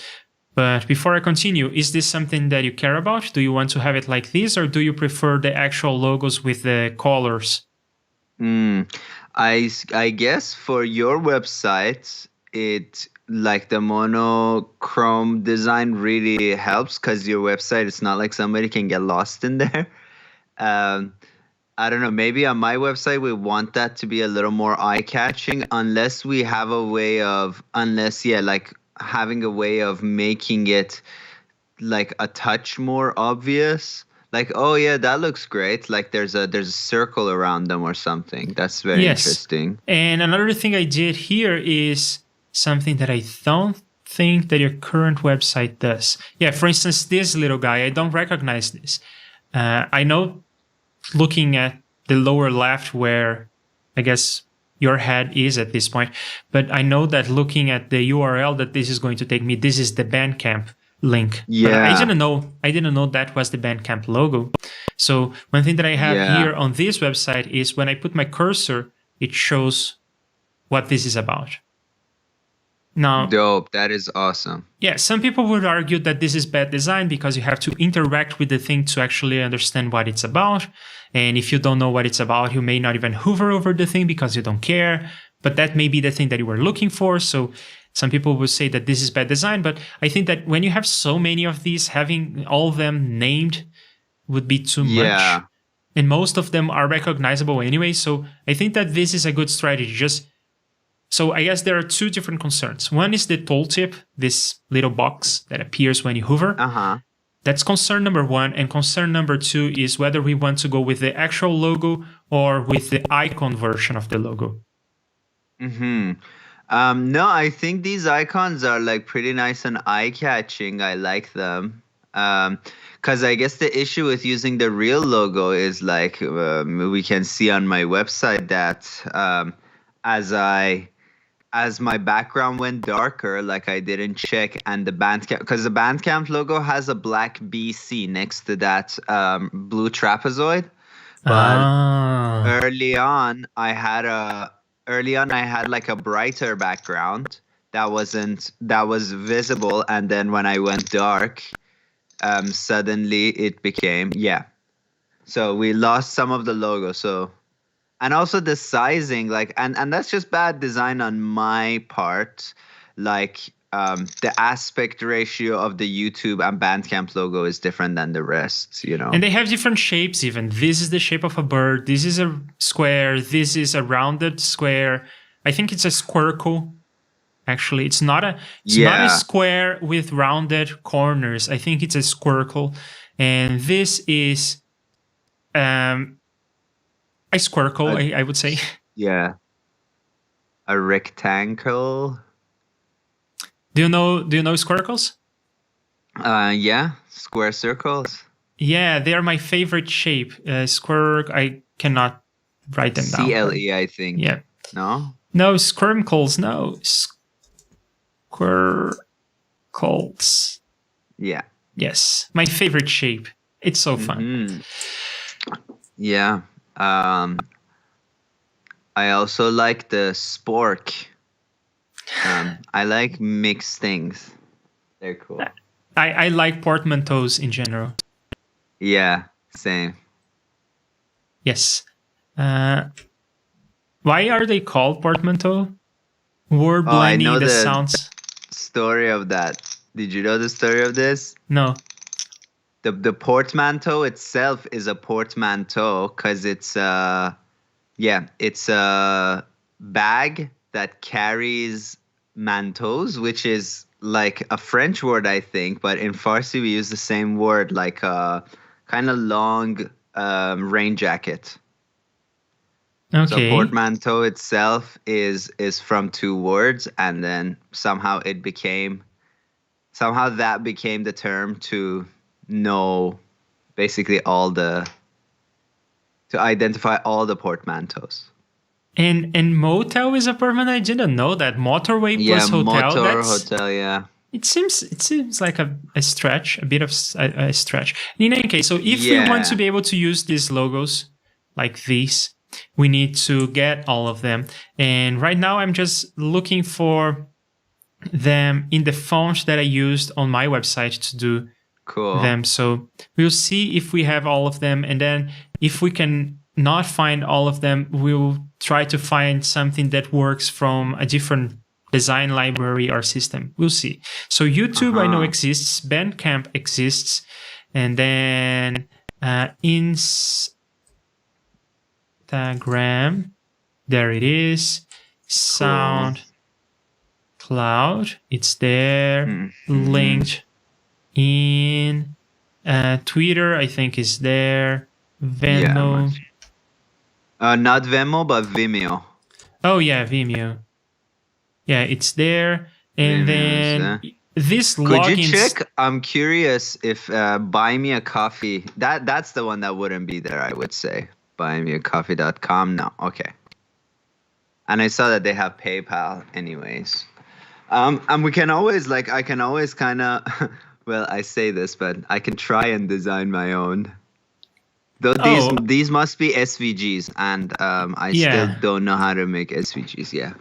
But before I continue, is this something that you care about? Do you want to have it like this, or do you prefer the actual logos with the colors? I guess for your website, it like the monochrome design really helps because your website, it's not like somebody can get lost in there. I don't know, maybe on my website we want that to be a little more eye-catching unless we have a way of, like having a way of making it like a touch more obvious. Like, oh yeah, that looks great. Like there's a circle around them or something. That's very interesting. And another thing I did here is something that I don't think that your current website does. Yeah, for instance, this little guy, I don't recognize this. I know looking at the lower left where I guess your head is at this point, but I know that looking at the URL that this is going to take me, this is the Bandcamp link. Yeah. But I didn't know that was the Bandcamp logo. So one thing that I have here on this website is when I put my cursor, it shows what this is about. Now, dope. That is awesome. Yeah, some people would argue that this is bad design because you have to interact with the thing to actually understand what it's about. And if you don't know what it's about, you may not even hover over the thing because you don't care. But that may be the thing that you were looking for. So some people would say that this is bad design. But I think that when you have so many of these, having all of them named would be too much. And most of them are recognizable anyway. So I think that this is a good strategy. So I guess there are two different concerns. One is the tooltip, this little box that appears when you hover. That's concern number one. And concern number two is whether we want to go with the actual logo or with the icon version of the logo. No, I think these icons are like pretty nice and eye-catching. I like them. Because I guess the issue with using the real logo is like we can see on my website that as my background went darker, like I didn't check, and the Bandcamp, because the Bandcamp logo has a black BC next to that blue trapezoid. But early on I had like a brighter background that was visible, and then when I went dark, suddenly it became So we lost some of the logo. So. And also the sizing, like, and that's just bad design on my part. Like, the aspect ratio of the YouTube and Bandcamp logo is different than the rest, you know. And they have different shapes even. This is the shape of a bird. This is a square. This is a rounded square. I think it's a squircle. Actually, it's not a square with rounded corners. I think it's a squircle. And this is a squircle, I would say. Yeah. A rectangle. Do you know squircles? Yeah, square circles. Yeah, they are my favorite shape. I cannot write them down. CLE, I think. Yeah. No? No, squircles. No. Squircles. Yeah. Yes. My favorite shape. It's so fun. Mm-hmm. Yeah. I also like the spork. I like mixed things. They're cool. I like portmanteaus in general. Yeah, same. Yes. Why are they called portmanteau? Word blending the sounds. Story of that. Did you know the story of this? No. The portmanteau itself is a portmanteau because it's a bag that carries manteaus, which is like a French word, I think, but in Farsi we use the same word, like a kind of long rain jacket. Okay. So portmanteau itself is from two words, and then somehow that became the term to know basically to identify all the portmanteaus. And motel is a portmanteau? I didn't know that. Motorway plus hotel. Hotel, yeah. It seems like a stretch, a bit of a stretch. In any case, so if we want to be able to use these logos like these, we need to get all of them. And right now I'm just looking for them in the font that I used on my website to do them. So we'll see if we have all of them. And then if we can not find all of them, we'll try to find something that works from a different design library or system. We'll see. So YouTube I know exists, Bandcamp exists, and then Instagram, there it is. SoundCloud, it's there. Linked in Twitter, I think is there. Venmo. Not Venmo, but Vimeo. Oh yeah, Vimeo. Yeah, it's there. And then this login. Could you check? I'm curious if Buy Me a Coffee. That's the one that wouldn't be there, I would say. Buymeacoffee.com. No, okay. And I saw that they have PayPal, anyways. And we can always I can always kind of. Well, I say this, but I can try and design my own. Though these must be SVGs, and I still don't know how to make SVGs. Yeah.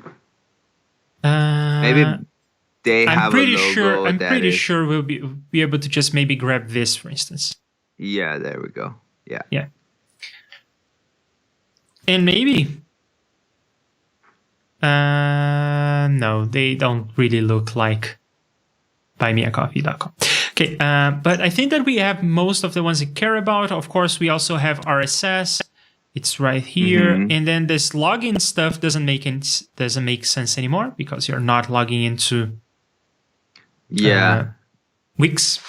Maybe they have a logo. I'm pretty sure we'll be able to just maybe grab this, for instance. Yeah, there we go. Yeah. Yeah. And maybe. No, they don't really look like buymeacoffee.com. Okay, but I think that we have most of the ones we care about. Of course, we also have RSS. It's right here. And then this login stuff doesn't make sense anymore because you're not logging into Wix.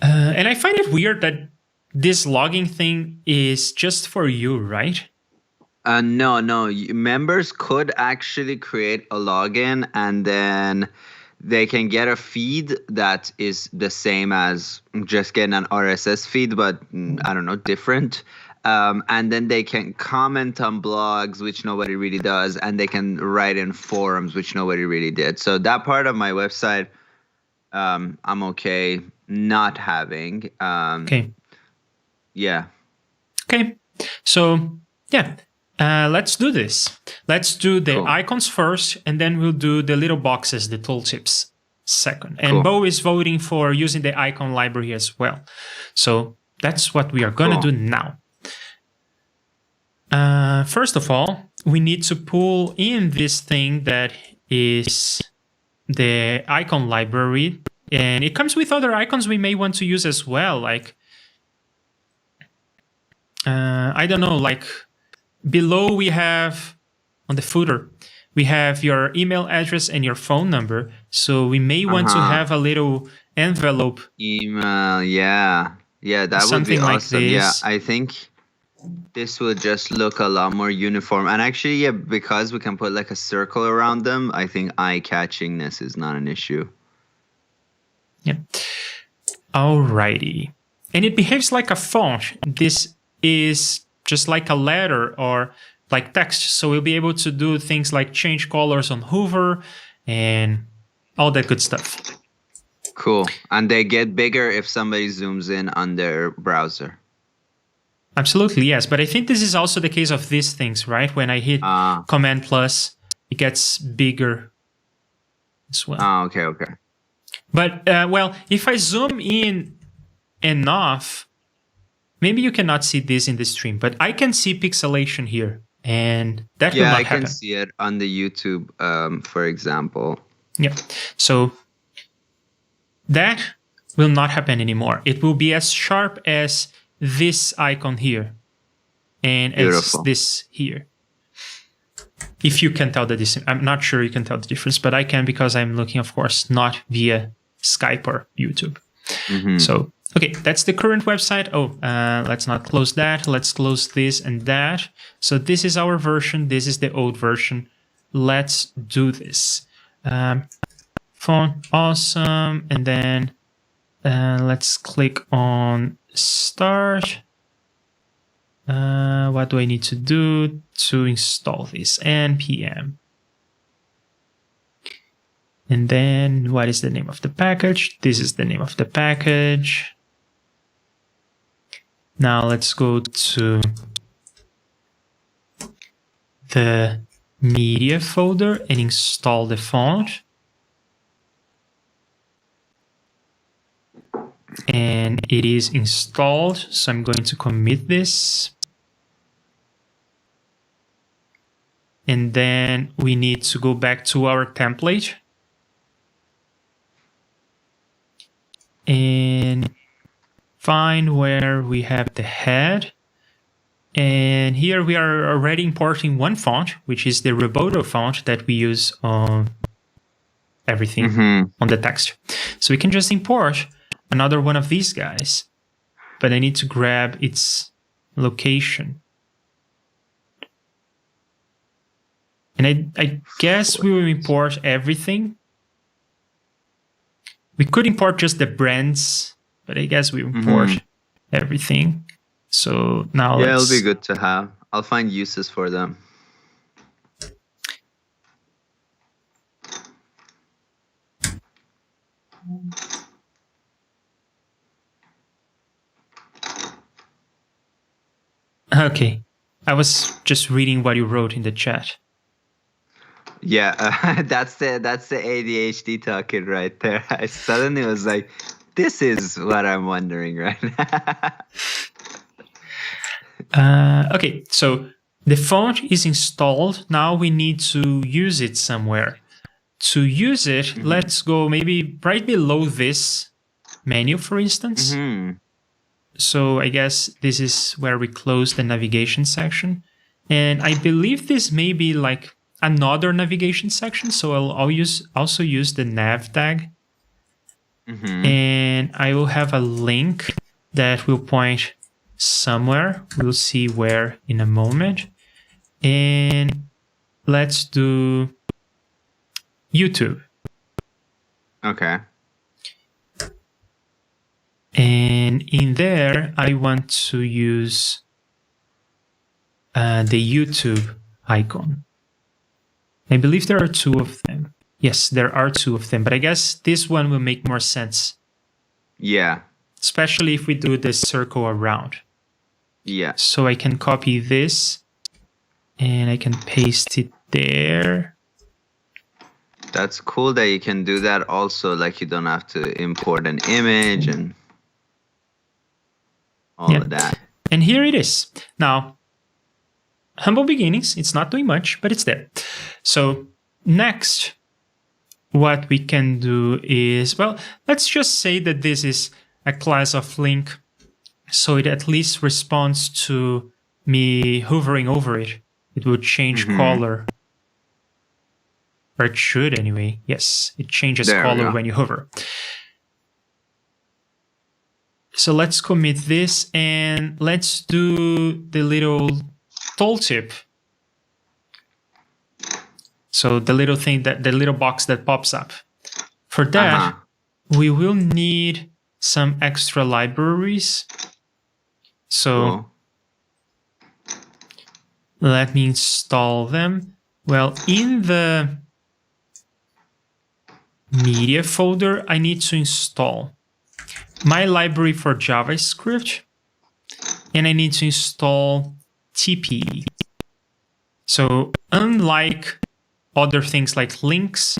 And I find it weird that this logging thing is just for you, right? No. Members could actually create a login, and then they can get a feed that is the same as just getting an RSS feed, but I don't know, different. And then they can comment on blogs, which nobody really does, and they can write in forums, which nobody really did. So that part of my website, I'm okay not having. Okay. Yeah. Okay. So, yeah. Let's do this. Let's do the icons first, and then we'll do the little boxes, the tooltips second. And Bo is voting for using the icon library as well. So that's what we are going to do now. First of all, we need to pull in this thing that is the icon library, and it comes with other icons we may want to use as well. Like, I don't know, like below we have, on the footer, we have your email address and your phone number. So we may want to have a little envelope. Email, yeah. Yeah, that would be Something like awesome. Yeah, this. I think this would just look a lot more uniform. And actually, yeah, because we can put like a circle around them, I think eye-catchingness is not an issue. Yeah. Alrighty. And it behaves like a font. This is just like a letter or like text. So we'll be able to do things like change colors on Hoover and all that good stuff. Cool. And they get bigger if somebody zooms in on their browser. Absolutely, yes. But I think this is also the case of these things, right? When I hit Command plus, it gets bigger as well. Okay. But, well, if I zoom in enough, maybe you cannot see this in the stream, but I can see pixelation here. And that will not happen. Yeah, I can see it on the YouTube, for example. Yeah. So that will not happen anymore. It will be as sharp as this icon here and Beautiful. as this here. If you can tell the difference. I'm not sure you can tell the difference, but I can because I'm looking, of course, not via Skype or YouTube. So, okay, that's the current website. Oh, let's not close that. Let's close this and that. So this is our version. This is the old version. Let's do this. Font, awesome. And then let's click on start. What do I need to do to install this? npm. And then what is the name of the package? This is the name of the package. Now let's go to the media folder and install the font. And it is installed, so I'm going to commit this. And then we need to go back to our template and find where we have the head. And here we are already importing one font, which is the Roboto font that we use on everything on the text. So we can just import another one of these guys, but I need to grab its location. And I guess we will import everything. We could import just the brands, but I guess we import everything. So now it'll be good to have. I'll find uses for them. Okay, I was just reading what you wrote in the chat. Yeah, that's the ADHD talking right there. I suddenly was like, this is what I'm wondering right now. Okay, so the font is installed. Now we need to use it somewhere. To use it, let's go maybe right below this menu, for instance. So I guess this is where we close the navigation section. And I believe this may be like another navigation section. So I'll also use the nav tag. And I will have a link that will point somewhere. We'll see where in a moment. And let's do YouTube. Okay. And in there, I want to use the YouTube icon. I believe there are two of them. Yes, there are two of them, but I guess this one will make more sense. Yeah. Especially if we do the circle around. Yeah. So I can copy this and I can paste it there. That's cool that you can do that also, like you don't have to import an image and all of that. And here it is. Now, humble beginnings, it's not doing much, but it's there. So next, what we can do is, well, let's just say that this is a class of link, so it at least responds to me hovering over it. It would change color. Or it should anyway. Yes, it changes color when you hover. So let's commit this and let's do the little tooltip. So the little thing that the little box that pops up. For that, we will need some extra libraries. So let me install them. Well, in the media folder, I need to install my library for JavaScript, and I need to install TP. So unlike other things like links,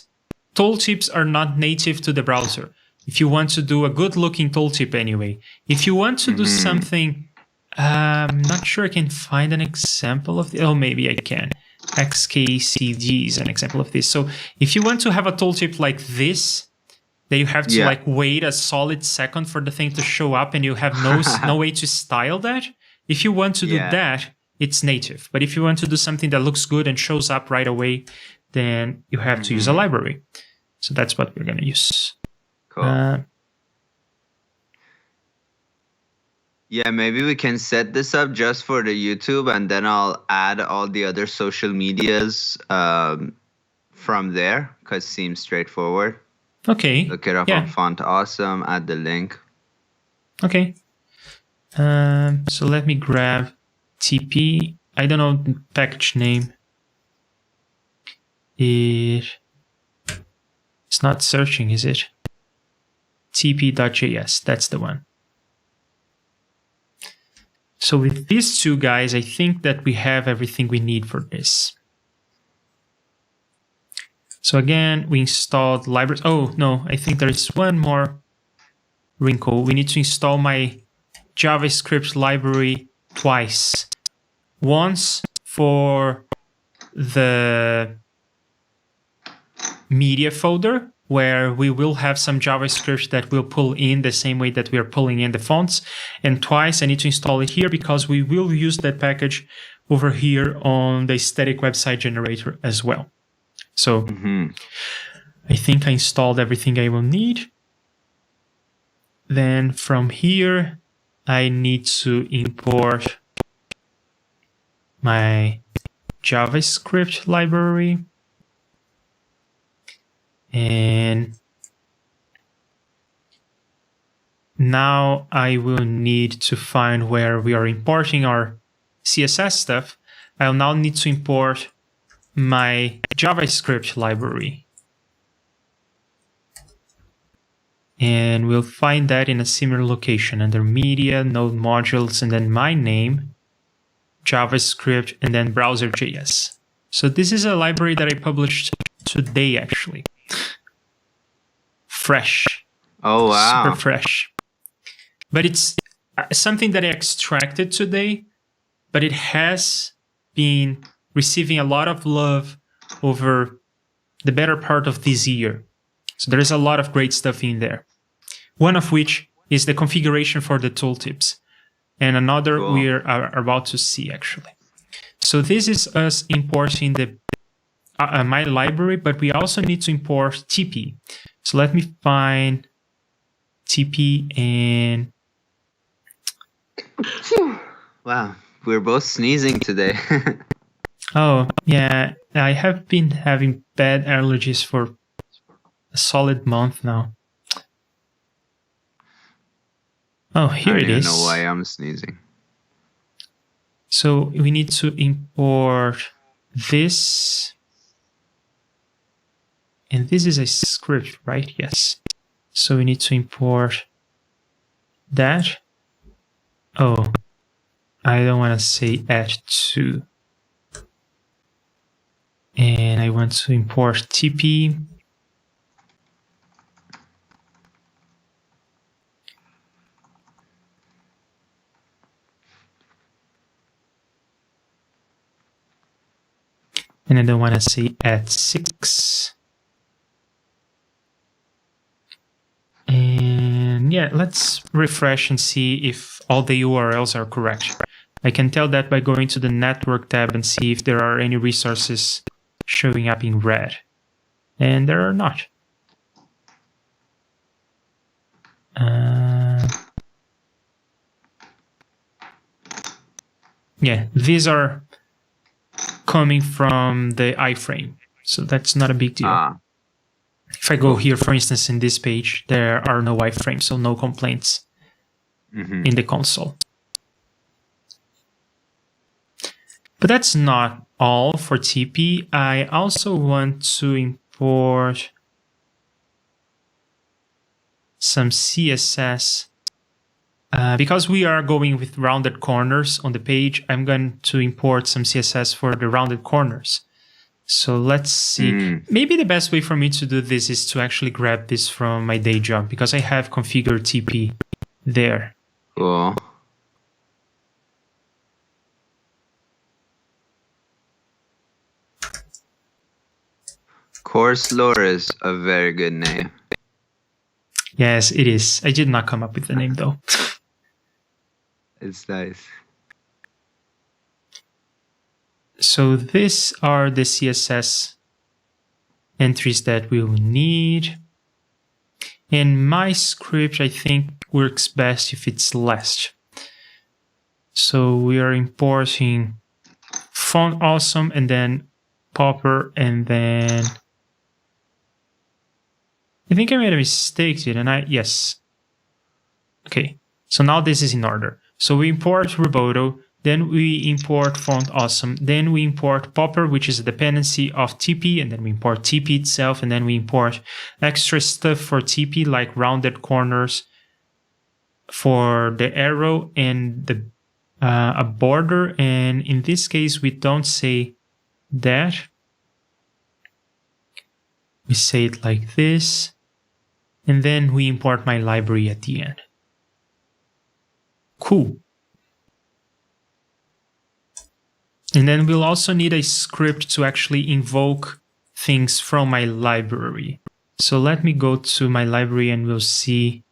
tooltips are not native to the browser. If you want to do a good looking tooltip anyway, if you want to do something, I'm not sure I can find an example of the, oh, maybe I can. XKCD is an example of this. So if you want to have a tooltip like this, then you have to like wait a solid second for the thing to show up and you have no way to style that. If you want to do that, it's native. But if you want to do something that looks good and shows up right away, then you have to use a library. So that's what we're going to use. Cool. Yeah, maybe we can set this up just for the YouTube, and then I'll add all the other social medias from there, because it seems straightforward. Okay. Look it up on Font Awesome, add the link. Okay. So let me grab TP. I don't know the package name. It's not searching, is it? TP.js, that's the one. So with these two guys, I think that we have everything we need for this. So again, we installed libraries. Oh, no, I think there is one more wrinkle. We need to install my JavaScript library twice. Once for the media folder, where we will have some JavaScript that will pull in the same way that we are pulling in the fonts. And twice I need to install it here because we will use that package over here on the static website generator as well. So I think I installed everything I will need. Then from here, I need to import my JavaScript library. And now I will need to find where we are importing our CSS stuff. I'll now need to import my JavaScript library. And we'll find that in a similar location under Media, Node Modules, and then my name, JavaScript, and then Browser.js. So this is a library that I published today, actually. Fresh. Oh, wow. Super fresh. But it's something that I extracted today, but it has been receiving a lot of love over the better part of this year. So there is a lot of great stuff in there. One of which is the configuration for the tooltips. And another we are about to see, actually. So this is us importing the my library, but we also need to import TP. So let me find TP and... Wow, we're both sneezing today. Oh, yeah, I have been having bad allergies for a solid month now. Oh, here it is. I don't even know why I'm sneezing. So we need to import this. And this is a script, right? Yes. So we need to import that. Oh, I don't want to say add to. And I want to import TP. And I don't want to say add 6. Yeah, let's refresh and see if all the URLs are correct. I can tell that by going to the network tab and see if there are any resources showing up in red. And there are not. Yeah, these are coming from the iframe, so that's not a big deal. If I go here, for instance, in this page, there are no iframes, so no complaints in the console. But that's not all for TP. I also want to import some CSS. Because we are going with rounded corners on the page, I'm going to import some CSS for the rounded corners. So let's see. Maybe the best way for me to do this is to actually grab this from my day job, because I have configured TP there. Cool. Course Lore is a very good name. Yes, it is. I did not come up with the name though. It's nice. So these are the CSS entries that we'll need. And my script, I think, works best if it's last. So we are importing Font Awesome and then Popper, and then I think I made a mistake, didn't I? Yes. Okay, so now this is in order. So we import Roboto, then we import Font Awesome, then we import Popper, which is a dependency of TP, and then we import TP itself, and then we import extra stuff for TP, like rounded corners for the arrow and the a border. And in this case, we don't say that. We say it like this, and then we import my library at the end. Cool. And then we'll also need a script to actually invoke things from my library. So let me go to my library and we'll see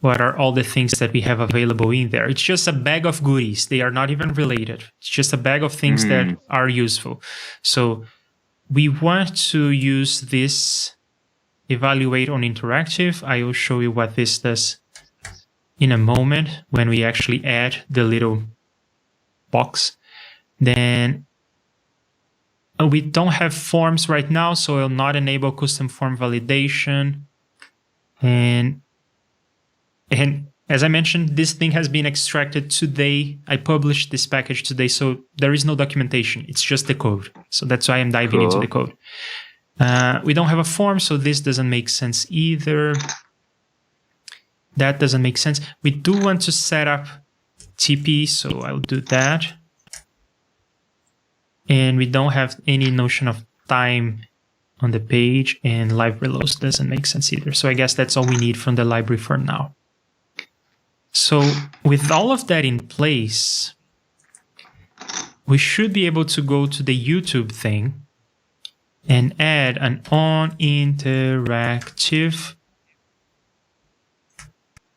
what are all the things that we have available in there. It's just a bag of goodies. They are not even related. It's just a bag of things that are useful. So we want to use this evaluate on interactive. I will show you what this does in a moment when we actually add the little box. Then we don't have forms right now, so I'll not enable custom form validation. And as I mentioned, this thing has been extracted today. I published this package today, so there is no documentation. It's just the code. So that's why I'm diving into the code. We don't have a form, so this doesn't make sense either. That doesn't make sense. We do want to set up TP, so I'll do that. And we don't have any notion of time on the page, and live reloads doesn't make sense either. So I guess that's all we need from the library for now. So with all of that in place, we should be able to go to the YouTube thing and add an onInteractive,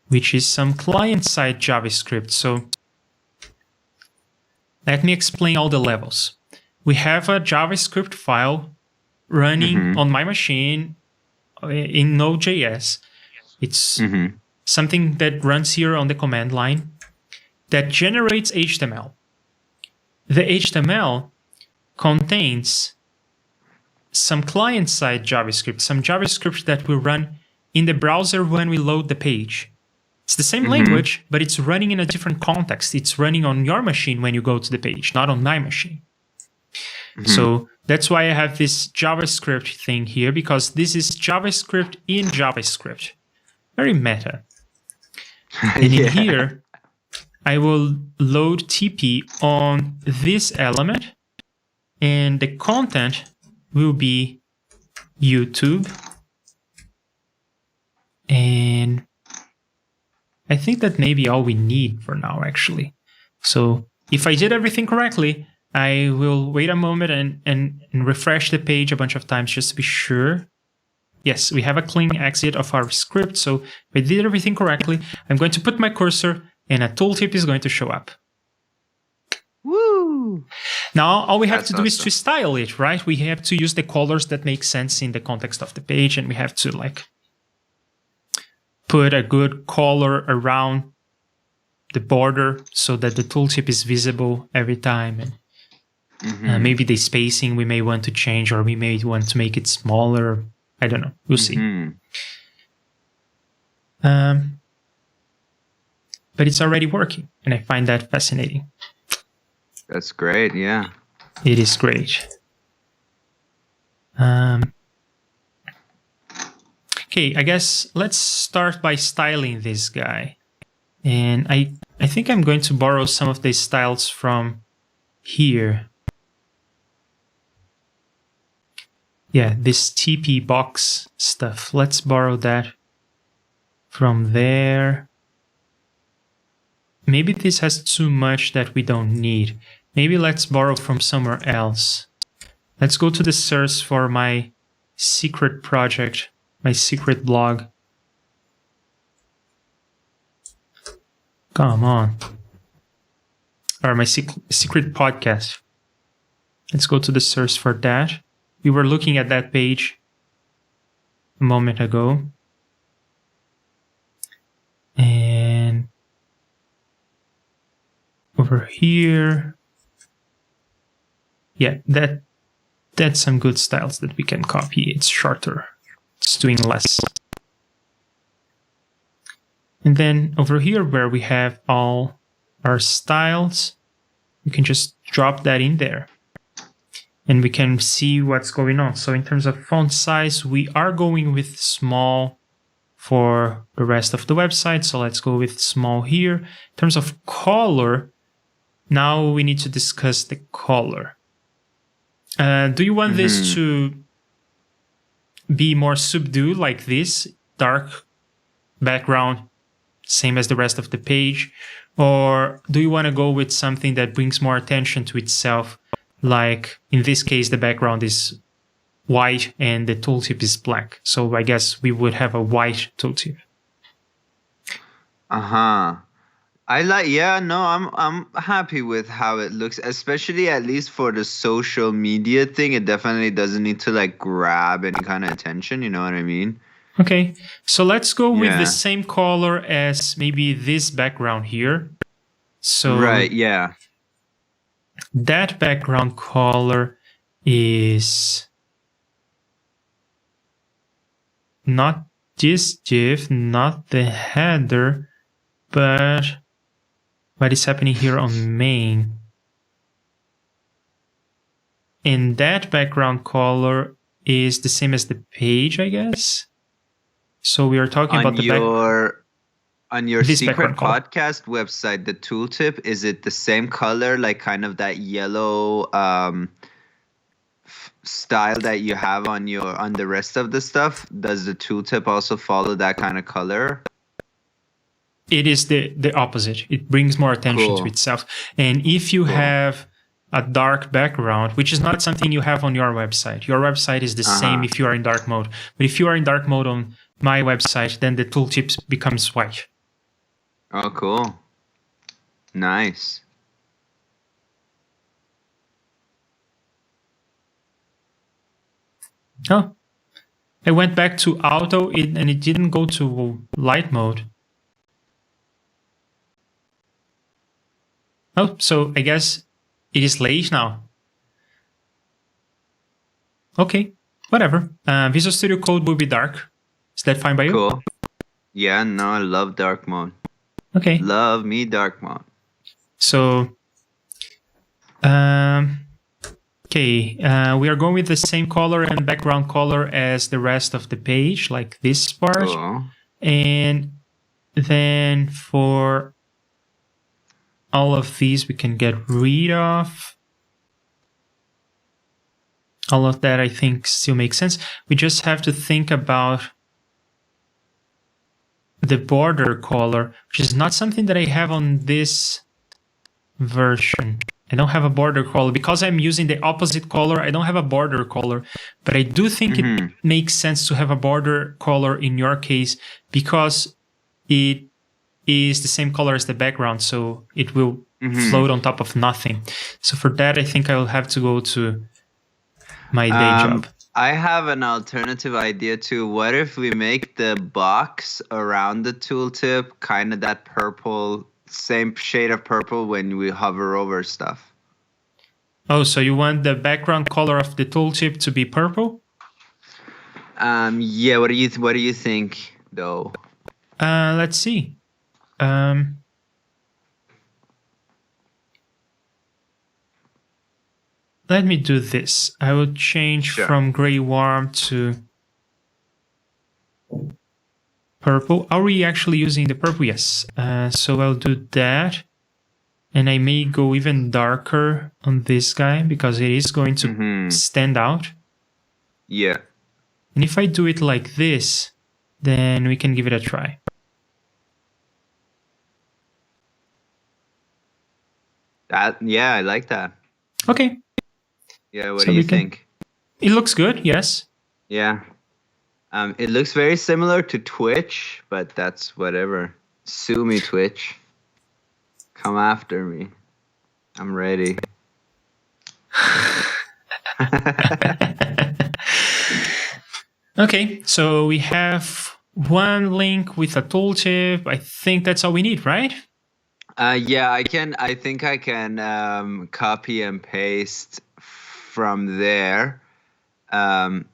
which is some client-side JavaScript. So let me explain all the levels. We have a JavaScript file running on my machine in Node.js. It's something that runs here on the command line that generates HTML. The HTML contains some client-side JavaScript, some JavaScript that will run in the browser when we load the page. It's the same language, but it's running in a different context. It's running on your machine when you go to the page, not on my machine. So that's why I have this JavaScript thing here, because this is JavaScript in JavaScript. Very meta. And in here, I will load TP on this element, and the content will be YouTube. And I think that may be all we need for now, actually. So if I did everything correctly, I will wait a moment and refresh the page a bunch of times just to be sure. Yes, we have a clean exit of our script, so we did everything correctly. I'm going to put my cursor and a tooltip is going to show up. Woo! Now, all we have That's to do is awesome. to style it, right? We have to use the colors that make sense in the context of the page, and we have to like put a good color around the border so that the tooltip is visible every time. And maybe the spacing we may want to change, or we may want to make it smaller. I don't know. We'll see. But it's already working, and I find that fascinating. That's great. Yeah. It is great. Okay, I guess let's start by styling this guy. And I think I'm going to borrow some of these styles from here. Yeah, this TP box stuff. Let's borrow that from there. Maybe this has too much that we don't need. Maybe let's borrow from somewhere else. Let's go to the source for my secret project, my secret blog. Come on. Or my secret podcast. Let's go to the source for that. We were looking at that page a moment ago. And over here. Yeah, that's some good styles that we can copy. It's shorter. It's doing less. And then over here where we have all our styles, we can just drop that in there. And we can see what's going on. So in terms of font size, we are going with small for the rest of the website. So let's go with small here. In terms of color, now we need to discuss the color. Do you want this to be more subdued like this, dark background, same as the rest of the page? Or do you want to go with something that brings more attention to itself? Like in this case, the background is white and the tooltip is black. So I guess we would have a white tooltip. I'm happy with how it looks, especially at least for the social media thing. It definitely doesn't need to like grab any kind of attention, you know what I mean? Okay, so let's go with the same color as maybe this background here. So right, yeah. That background color is not this div, not the header, but what is happening here on main. And that background color is the same as the page, I guess. So we are talking about the on your secret podcast website, the tooltip, is it the same color, like kind of that yellow style that you have on the rest of the stuff? Does the tooltip also follow that kind of color? It is the opposite. It brings more attention to itself. And if you have a dark background, which is not something you have on your website is the same if you are in dark mode. But if you are in dark mode on my website, then the tooltip becomes white. Oh, cool. Nice. Oh, I went back to auto and it didn't go to light mode. Oh, so I guess it is late now. Okay, whatever. Visual Studio Code will be dark. Is that fine by you? Cool. Yeah, no, I love dark mode. Okay. Love me dark mode. So, we are going with the same color and background color as the rest of the page, like this part. Cool. And then for all of these, we can get rid of. All of that, I think, still makes sense. We just have to think about the border color, which is not something that I have on this version. I don't have a border color. Because I'm using the opposite color, I don't have a border color. But I do think it makes sense to have a border color in your case because it is the same color as the background, so it will float on top of nothing. So for that, I think I will have to go to my day job. I have an alternative idea too. What if we make the box around the tooltip kind of that purple, same shade of purple when we hover over stuff? Oh, so you want the background color of the tooltip to be purple? Yeah. What do you think though? Let's see. Let me do this. I will change from gray warm to purple. Are we actually using the purple? Yes. So I'll do that. And I may go even darker on this guy because it is going to stand out. Yeah. And if I do it like this, then we can give it a try. Yeah, I like that. Okay. Yeah, what do you think? It looks good, yes. Yeah. It looks very similar to Twitch, but that's whatever. Sue me, Twitch. Come after me. I'm ready. Okay, so we have one link with a tooltip. I think that's all we need, right? Yeah, I think I can copy and paste from there and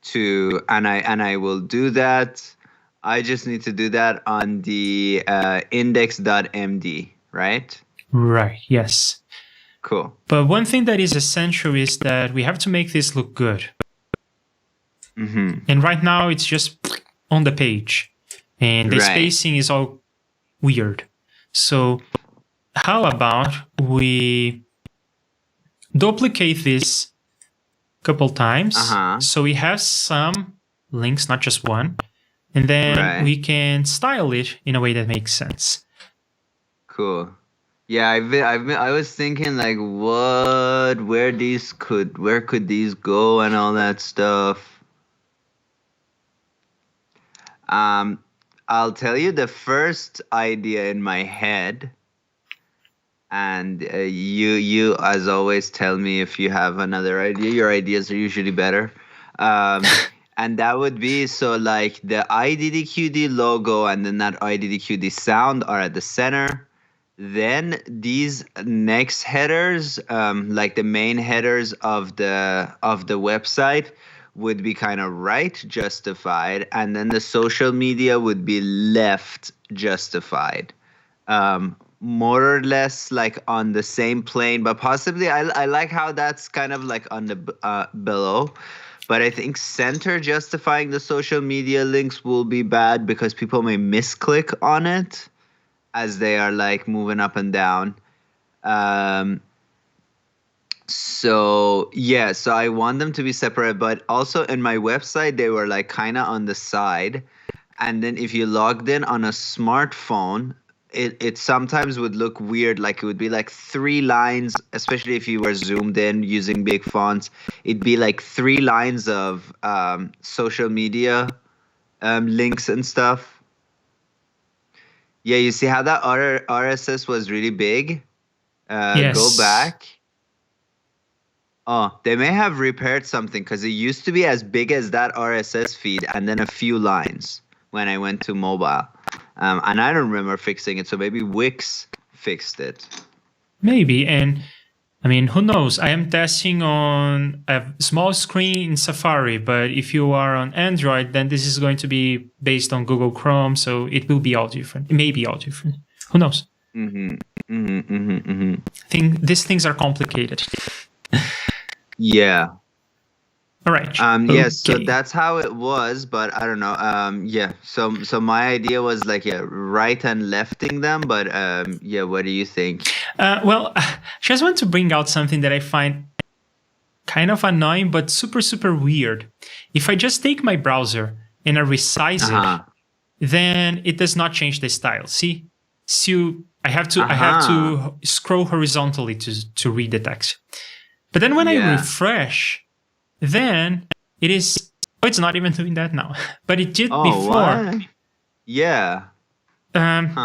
I will do that. I just need to do that on the index.md, right? Right, yes. Cool. But one thing that is essential is that we have to make this look good. And right now it's just on the page. And the spacing is all weird. So how about we duplicate this a couple times so we have some links, not just one, and then we can style it in a way that makes sense. Cool. Yeah, I was thinking like where could these go and all that stuff. I'll tell you the first idea in my head, and you as always tell me if you have another idea. Your ideas are usually better. And that would be so like the IDDQD logo and then that IDDQD sound are at the center. Then these next headers, like the main headers of the website, would be kind of right justified, and then the social media would be left justified. More or less like on the same plane, but possibly I like how that's kind of like on the below. But I think center justifying the social media links will be bad because people may misclick on it as they are like moving up and down. So yeah, so I want them to be separate, but also in my website, they were like kind of on the side. And then if you logged in on a smartphone, it sometimes would look weird. Like it would be like 3 lines, especially if you were zoomed in using big fonts. It'd be like 3 lines of social media links and stuff. Yeah, you see how that RSS was really big? Yes. Go back. Oh, they may have repaired something because it used to be as big as that RSS feed and then a few lines when I went to mobile. And I don't remember fixing it, so maybe Wix fixed it. Maybe, and I mean, who knows? I am testing on a small screen in Safari, but if you are on Android, then this is going to be based on Google Chrome, so it will be all different. It may be all different. Who knows? These things are complicated. Yeah. All right. Yes, so that's how it was, but I don't know. Yeah. So my idea was like right and lefting them, but yeah, what do you think? Well, I just want to bring out something that I find kind of annoying, but super, super weird. If I just take my browser and I resize it, then it does not change the style. See? So I have to scroll horizontally to read the text. But then when I refresh, then it is. Oh, it's not even doing that now. But it did before. What? Yeah.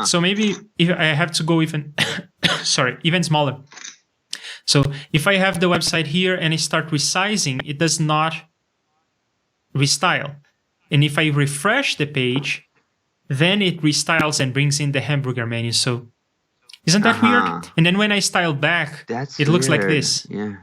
So maybe if I have to go even, even smaller. So if I have the website here and I start resizing, it does not restyle. And if I refresh the page, then it restyles and brings in the hamburger menu. So isn't that weird? And then when I style back, it looks like this. Yeah.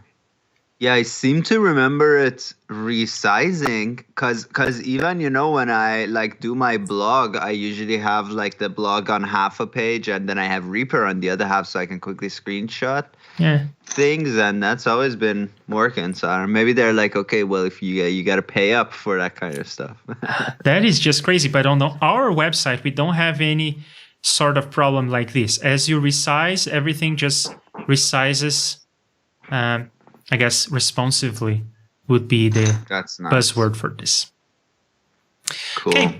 Yeah, I seem to remember it resizing because even, when I like do my blog, I usually have like the blog on half a page and then I have Reaper on the other half so I can quickly screenshot things, and that's always been working. So maybe they're like, okay, well, if you got to pay up for that kind of stuff. That is just crazy. But on our website, we don't have any sort of problem like this. As you resize, everything just resizes. I guess responsively would be the buzzword for this. Cool. Okay.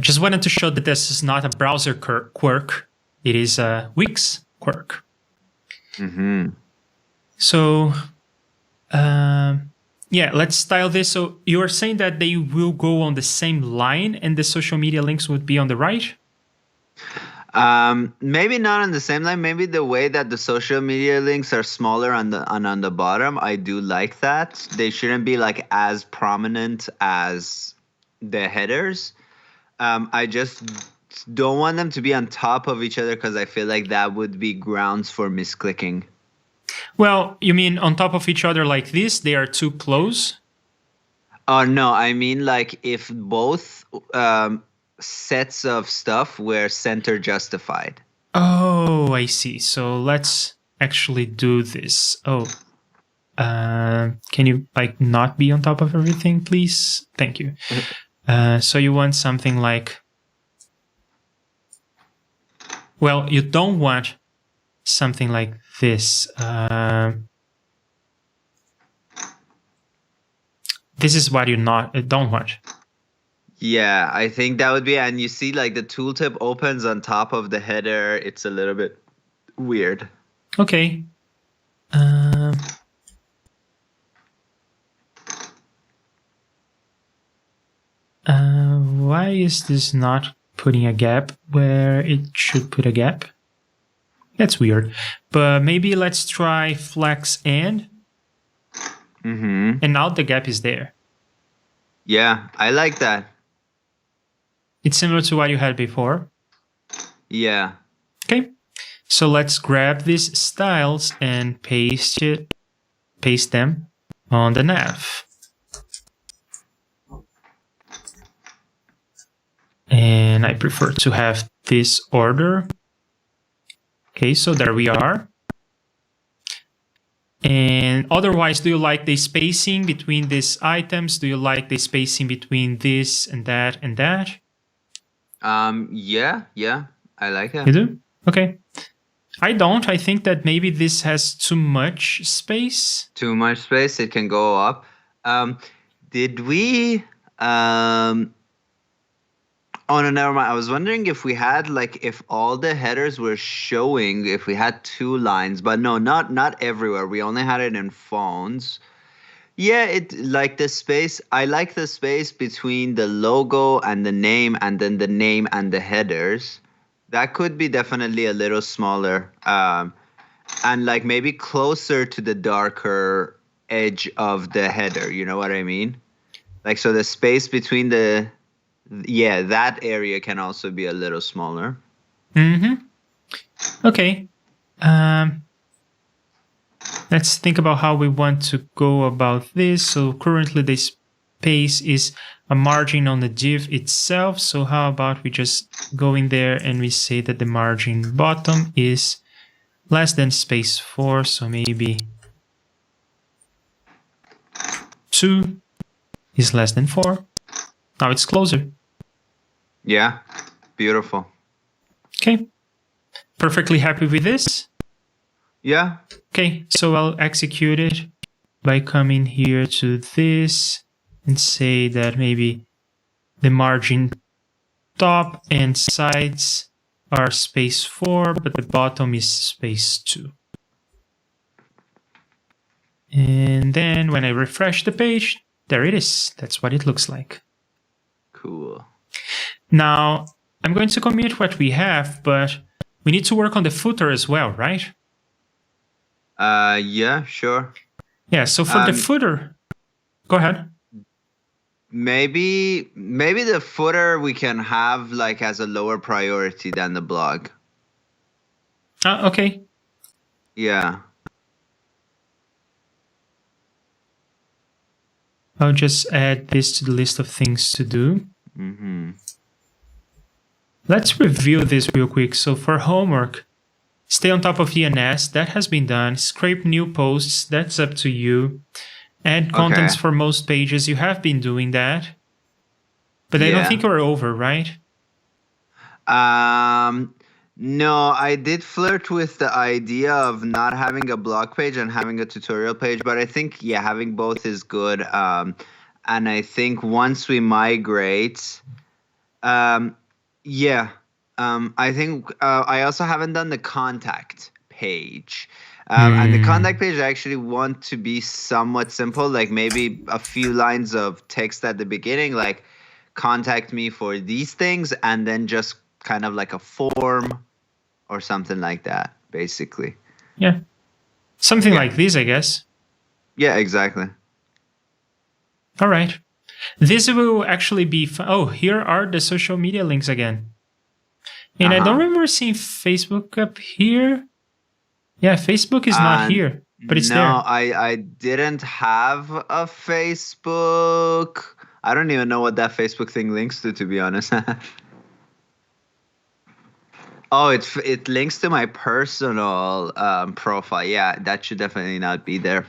Just wanted to show that this is not a browser quirk. It is a Wix quirk. Mm-hmm. So, let's style this. So you are saying that they will go on the same line and the social media links would be on the right? Maybe not on the same line. Maybe the way that the social media links are smaller on the bottom, I do like that. They shouldn't be like as prominent as the headers. I just don't want them to be on top of each other because I feel like that would be grounds for misclicking. Well, you mean on top of each other like this? They are too close? Oh, no. I mean like if both sets of stuff were center justified. Oh, I see. So let's actually do this. Oh, can you like not be on top of everything, please? Thank you. So you want something like, well, you don't want something like this. This is what you don't want. Yeah, I think that would be, and you see like the tooltip opens on top of the header. It's a little bit weird. Okay. Why is this not putting a gap where it should put a gap? That's weird. But maybe let's try flex and. Mm-hmm. And now the gap is there. Yeah, I like that. It's similar to what you had before. Yeah. Okay. So let's grab these styles and paste them on the nav. And I prefer to have this order. Okay, so there we are. And otherwise, do you like the spacing between these items? Do you like the spacing between this and that and that? Yeah, I like it. You do? Okay. I don't. I think that maybe this has too much space. Too much space, it can go up. Did we oh no, never mind. I was wondering if we had like if all the headers were showing, if we had two lines, but no, not everywhere. We only had it in phones. Yeah, it like the space. I like the space between the logo and the name, and then the name and the headers. That could be definitely a little smaller, and like maybe closer to the darker edge of the header. You know what I mean? Like so, the space between that area can also be a little smaller. Mm-hmm. Okay. Let's think about how we want to go about this. So currently the space is a margin on the div itself. So how about we just go in there and we say that the margin bottom is less than space 4. So maybe 2 is less than 4. Now it's closer. Yeah, beautiful. Okay. Perfectly happy with this? Yeah. Okay, so I'll execute it by coming here to this and say that maybe the margin top and sides are space 4, but the bottom is space 2. And then when I refresh the page, there it is. That's what it looks like. Cool. Now, I'm going to commit what we have, but we need to work on the footer as well, right? Yeah, sure. Yeah, so for the footer, go ahead. Maybe the footer we can have like as a lower priority than the blog. Okay. Yeah. I'll just add this to the list of things to do. Mm-hmm. Let's review this real quick. So for homework, stay on top of DNS. That has been done. Scrape new posts. That's up to you. Add contents for most pages. You have been doing that. But I don't think we're over, right? No, I did flirt with the idea of not having a blog page and having a tutorial page, but I think, yeah, having both is good. And I think once we migrate, I think I also haven't done the contact page. And the contact page, I actually want to be somewhat simple, like maybe a few lines of text at the beginning, like contact me for these things, and then just kind of like a form or something like that, basically. Yeah. Something like this, I guess. Yeah, exactly. All right. This will actually be oh, here are the social media links again. And I don't remember seeing Facebook up here. Yeah, Facebook is not here, but it's there. No, I didn't have a Facebook. I don't even know what that Facebook thing links to be honest. Oh, it links to my personal profile. Yeah, that should definitely not be there.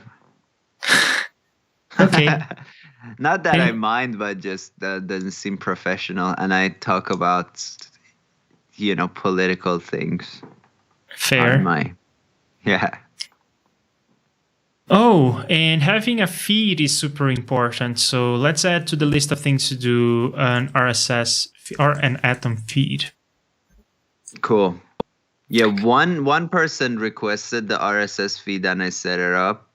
Okay. Not that I mind, but just that doesn't seem professional. And I talk about, political things. Fair. Yeah. Oh, and having a feed is super important. So let's add to the list of things to do an RSS or an Atom feed. Cool. Yeah, one person requested the RSS feed and I set it up.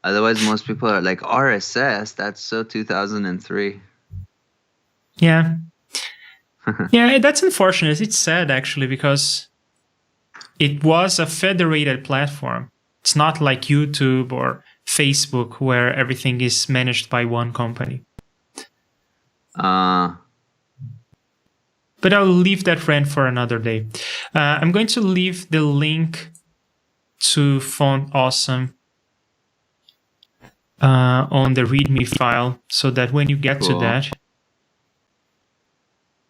Otherwise, most people are like, RSS? That's so 2003. Yeah. Yeah, that's unfortunate. It's sad, actually, because it was a federated platform. It's not like YouTube or Facebook where everything is managed by one company. But I'll leave that rant for another day. I'm going to leave the link to Font Awesome on the README file so that when you get to that...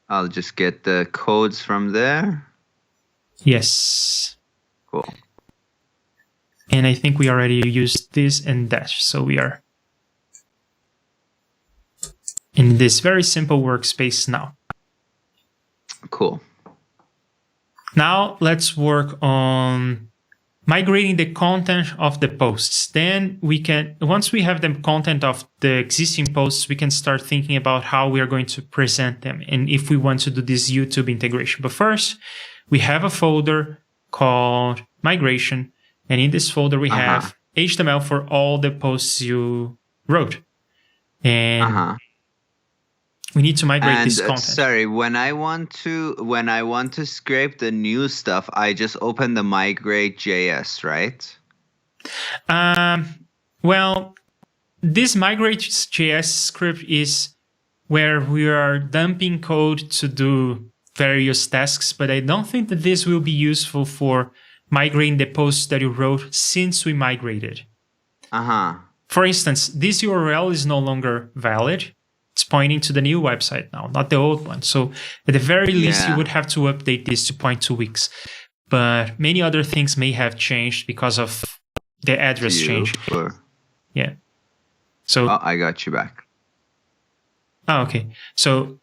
I'll just get the codes from there. Yes. Cool. And I think we already used this and that. So we are in this very simple workspace now. Cool. Now let's work on migrating the content of the posts. Then we can, once we have the content of the existing posts, we can start thinking about how we are going to present them and if we want to do this YouTube integration. But first, we have a folder called Migration. And in this folder, we have HTML for all the posts you wrote. And we need to migrate this content. Sorry, when I want to scrape the new stuff, I just open the migrate.js, right? Well, this migrate.js script is where we are dumping code to do various tasks, but I don't think that this will be useful for migrating the posts that you wrote since we migrated. For instance, this URL is no longer valid. It's pointing to the new website now, not the old one. So at the very least, you would have to update this to point to weeks. But many other things may have changed because of the address change. Yeah. So I got you back. Oh, okay. So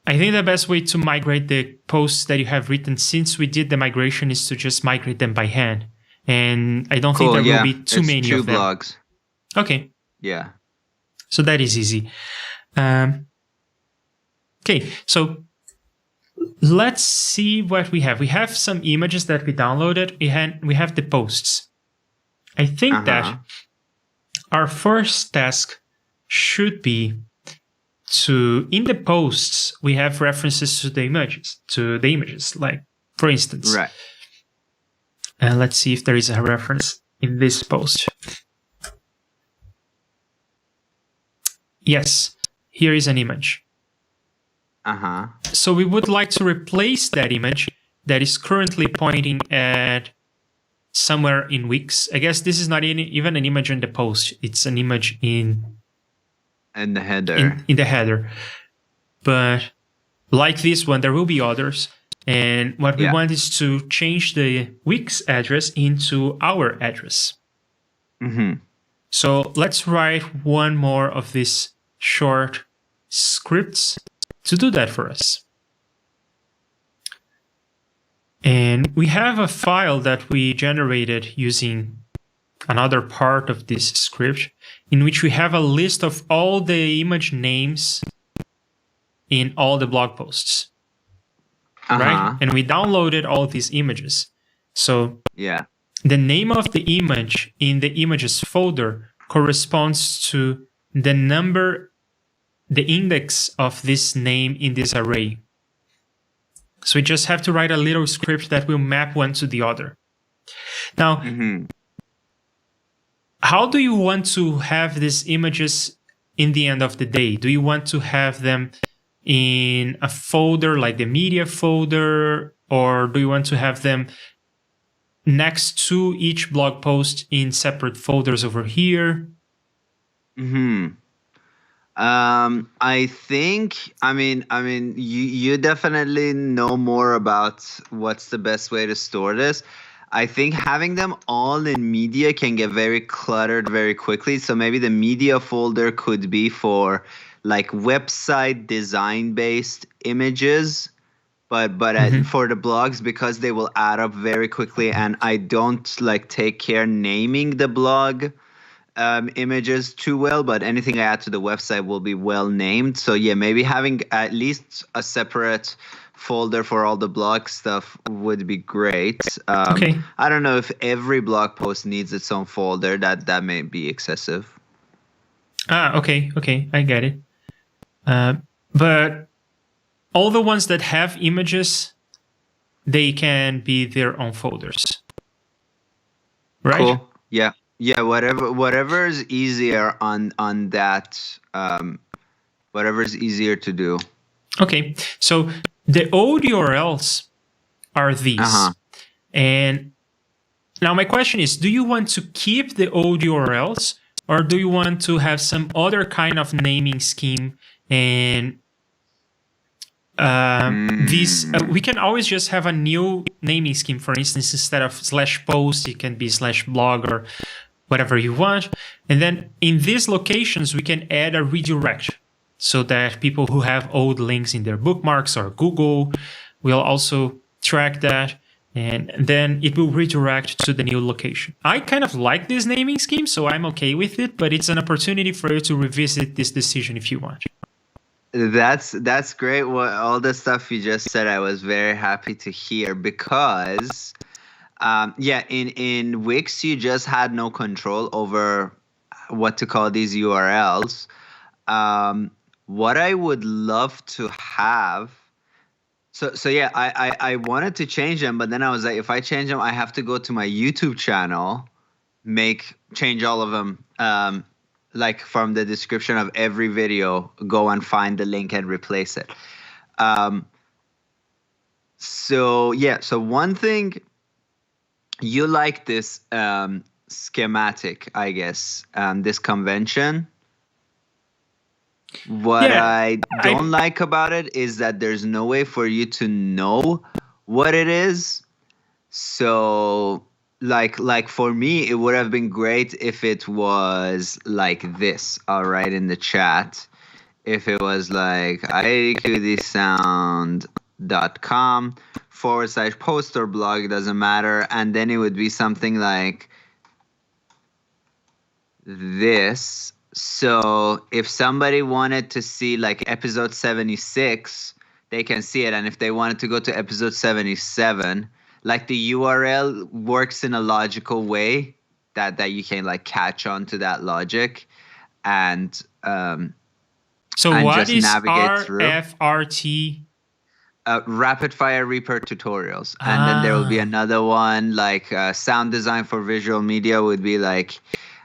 I think the best way to migrate the posts that you have written since we did the migration is to just migrate them by hand. And I don't think there will be too many of them. Blogs. Okay. Yeah. So that is easy. Okay, so let's see what we have. We have some images that we downloaded. We have the posts. I think that our first task should be to, in the posts, we have references to the images, like, for instance. Right. And let's see if there is a reference in this post. Yes, here is an image. So we would like to replace that image that is currently pointing at somewhere in Wix. I guess this is not even an image in the post. It's an image in the header. In the header. But like this one, there will be others. And what we want is to change the Wix address into our address. So let's write one more of these short scripts to do that for us. And we have a file that we generated using another part of this script in which we have a list of all the image names in all the blog posts. Right? And we downloaded all these images. So the name of the image in the images folder corresponds to the number, the index of this name in this array. So we just have to write a little script that will map one to the other. Now, how do you want to have these images in the end of the day? Do you want to have them in a folder like the media folder, or do you want to have them next to each blog post in separate folders over here? I think, I mean, you definitely know more about what's the best way to store this. I think having them all in media can get very cluttered very quickly. So maybe the media folder could be for like website design based images, but for the blogs, because they will add up very quickly, and I don't like take care naming the blog images too well, but anything I add to the website will be well named. So yeah, maybe having at least a separate folder for all the blog stuff would be great. I don't know if every blog post needs its own folder. That may be excessive. Okay, I get it. But all the ones that have images, they can be their own folders, right? Cool. Yeah, whatever is easier on that, whatever is easier to do. Okay, so the old URLs are these. And now my question is, do you want to keep the old URLs, or do you want to have some other kind of naming scheme? And we can always just have a new naming scheme. For instance, instead of /post, it can be /blog or whatever you want. And then in these locations, we can add a redirect so that people who have old links in their bookmarks or Google will also track that. And then it will redirect to the new location. I kind of like this naming scheme, so I'm okay with it, but it's an opportunity for you to revisit this decision if you want. That's great. What all the stuff you just said, I was very happy to hear, because in Wix you just had no control over what to call these URLs. What I would love to have, so yeah, I wanted to change them, but then I was like, if I change them, I have to go to my YouTube channel, change all of them, like from the description of every video, go and find the link and replace it. So one thing, you like this schematic, I guess, this convention. What I don't like about it is that there's no way for you to know what it is. So like for me, it would have been great if it was like this. I'll write in the chat. If it was like IDDQDsound.com/post or blog, doesn't matter. And then it would be something like this. So if somebody wanted to see like episode 76, they can see it. And if they wanted to go to episode 77, like the URL works in a logical way that you can like catch on to that logic and So what just is navigate through. RFRT? Rapid Fire Reaper tutorials. And then there will be another one like sound design for visual media would be like,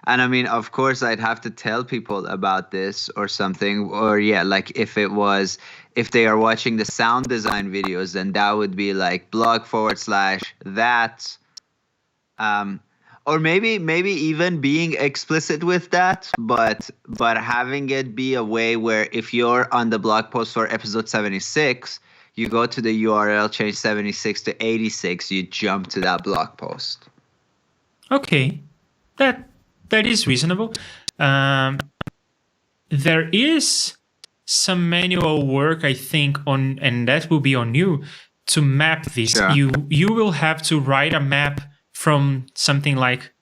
and I mean, of course, I'd have to tell people about this or something. Or yeah, like if they are watching the sound design videos, then that would be like blog/that. Or maybe even being explicit with that, but having it be a way where if you're on the blog post for episode 76, you go to the URL, change 76 to 86, you jump to that blog post. Okay, that is reasonable. There is some manual work, I think, and that will be on you to map this. Sure. You will have to write a map from something like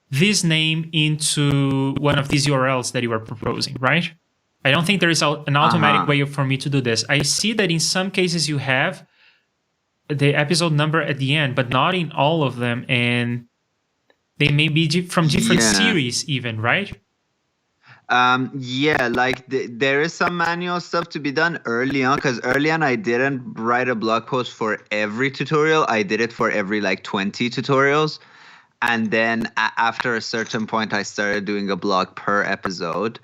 this name into one of these URLs that you are proposing, right? I don't think there is an automatic way for me to do this. I see that in some cases you have the episode number at the end, but not in all of them, and they may be from different series even, right? Yeah, like there is some manual stuff to be done early on, because early on I didn't write a blog post for every tutorial. I did it for every like 20 tutorials. And then after a certain point, I started doing a blog per episode.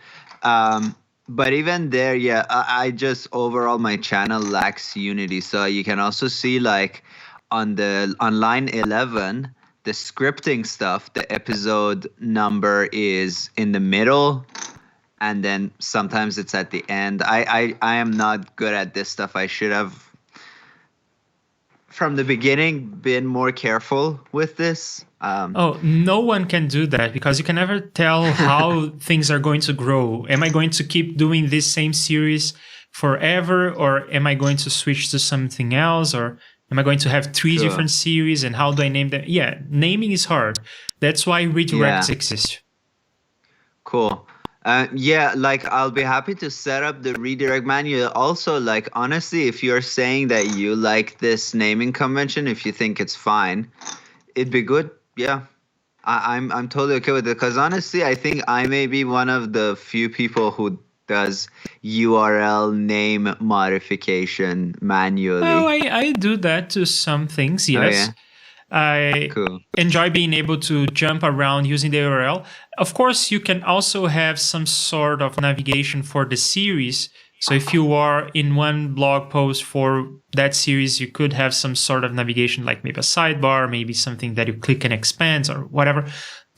But even there, yeah, I just overall my channel lacks unity. So you can also see like on line 11, the scripting stuff, the episode number is in the middle. And then sometimes it's at the end. I am not good at this stuff. I should have, from the beginning, been more careful with this. No one can do that because you can never tell how things are going to grow. Am I going to keep doing this same series forever, or am I going to switch to something else, or am I going to have three different series, and how do I name them? Yeah, naming is hard. That's why redirects exist. Cool. Yeah, like I'll be happy to set up the redirect manual. Also, like honestly, if you're saying that you like this naming convention, if you think it's fine, it'd be good. Yeah, I'm totally okay with it, because honestly, I think I may be one of the few people who does URL name modification manually. Oh, I do that to some things, yes. Oh, yeah. I enjoy being able to jump around using the URL. Of course, you can also have some sort of navigation for the series. So if you are in one blog post for that series, you could have some sort of navigation, like maybe a sidebar, maybe something that you click and expands or whatever,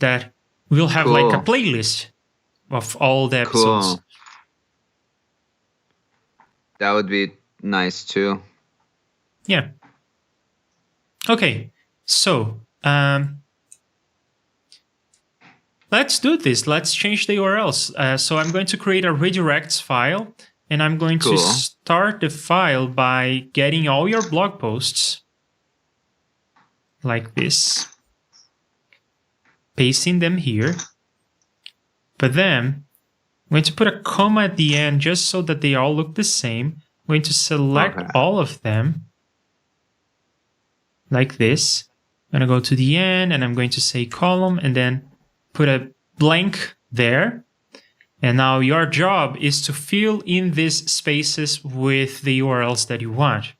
that will have like a playlist of all the episodes. Cool. That would be nice too. Yeah. Okay. So let's do this. Let's change the URLs. So I'm going to create a redirects file, and I'm going to start the file by getting all your blog posts like this, pasting them here. But then I'm going to put a comma at the end just so that they all look the same. I'm going to select all of them like this. I'm going to go to the end, and I'm going to say column, and then put a blank there. And now your job is to fill in these spaces with the URLs that you want.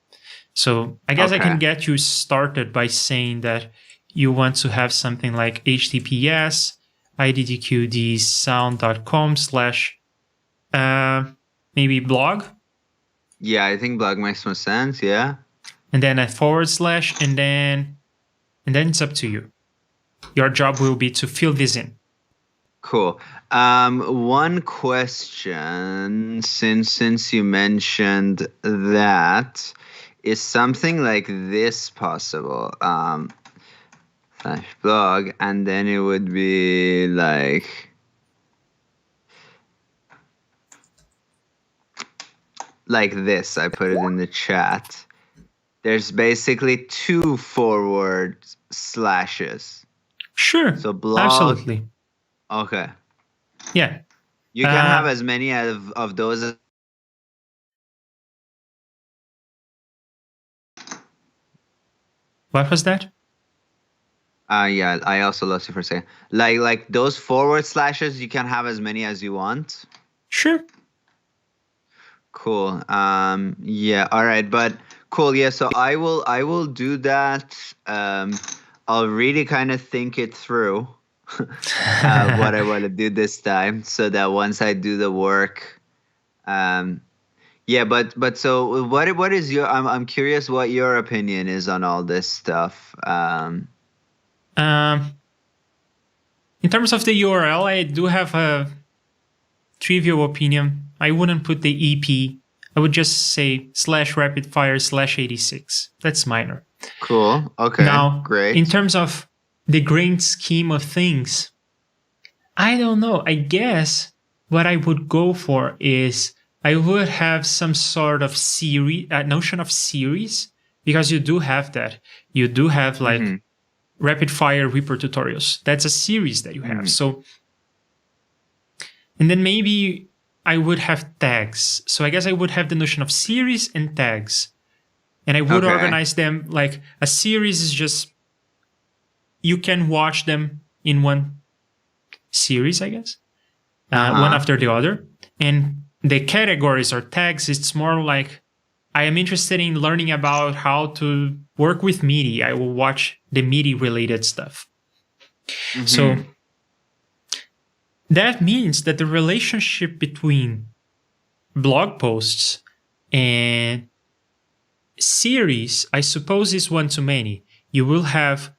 So I guess I can get you started by saying that you want to have something like https iddqdsound.com/ maybe blog. Yeah, I think blog makes more sense. Yeah. And then a / and then it's up to you. Your job will be to fill this in. Cool. One question, since you mentioned that, is something like this possible? /blog, and then it would be like this. I put it in the chat. There's basically 2 forward slashes. Sure. So blog. Absolutely. Okay. Yeah. You can have as many of those What was that? Yeah, I also lost you for a second. Like those forward slashes, you can have as many as you want. Sure. Cool. Yeah. All right. But cool. Yeah. So I will do that. I'll really kind of think it through, what I want to do this time, so that once I do the work, yeah. But so what is your? I'm curious what your opinion is on all this stuff. In terms of the URL, I do have a trivial opinion. I wouldn't put the EP. I would just say /rapidfire/86. That's minor. Cool. Okay. Now, Great. in terms of the grand scheme of things, I don't know. I guess what I would go for is I would have some sort of series, notion of series, because you do have that. You do have like rapid fire Reaper tutorials. That's a series that you have. So, and then maybe I would have tags. So I guess I would have the notion of series and tags. And I would organize them like a series is just, you can watch them in one series, I guess, one after the other. And the categories or tags, it's more like, I am interested in learning about how to work with MIDI. I will watch the MIDI related stuff. So that means that the relationship between blog posts and series, I suppose, is one to many. You will have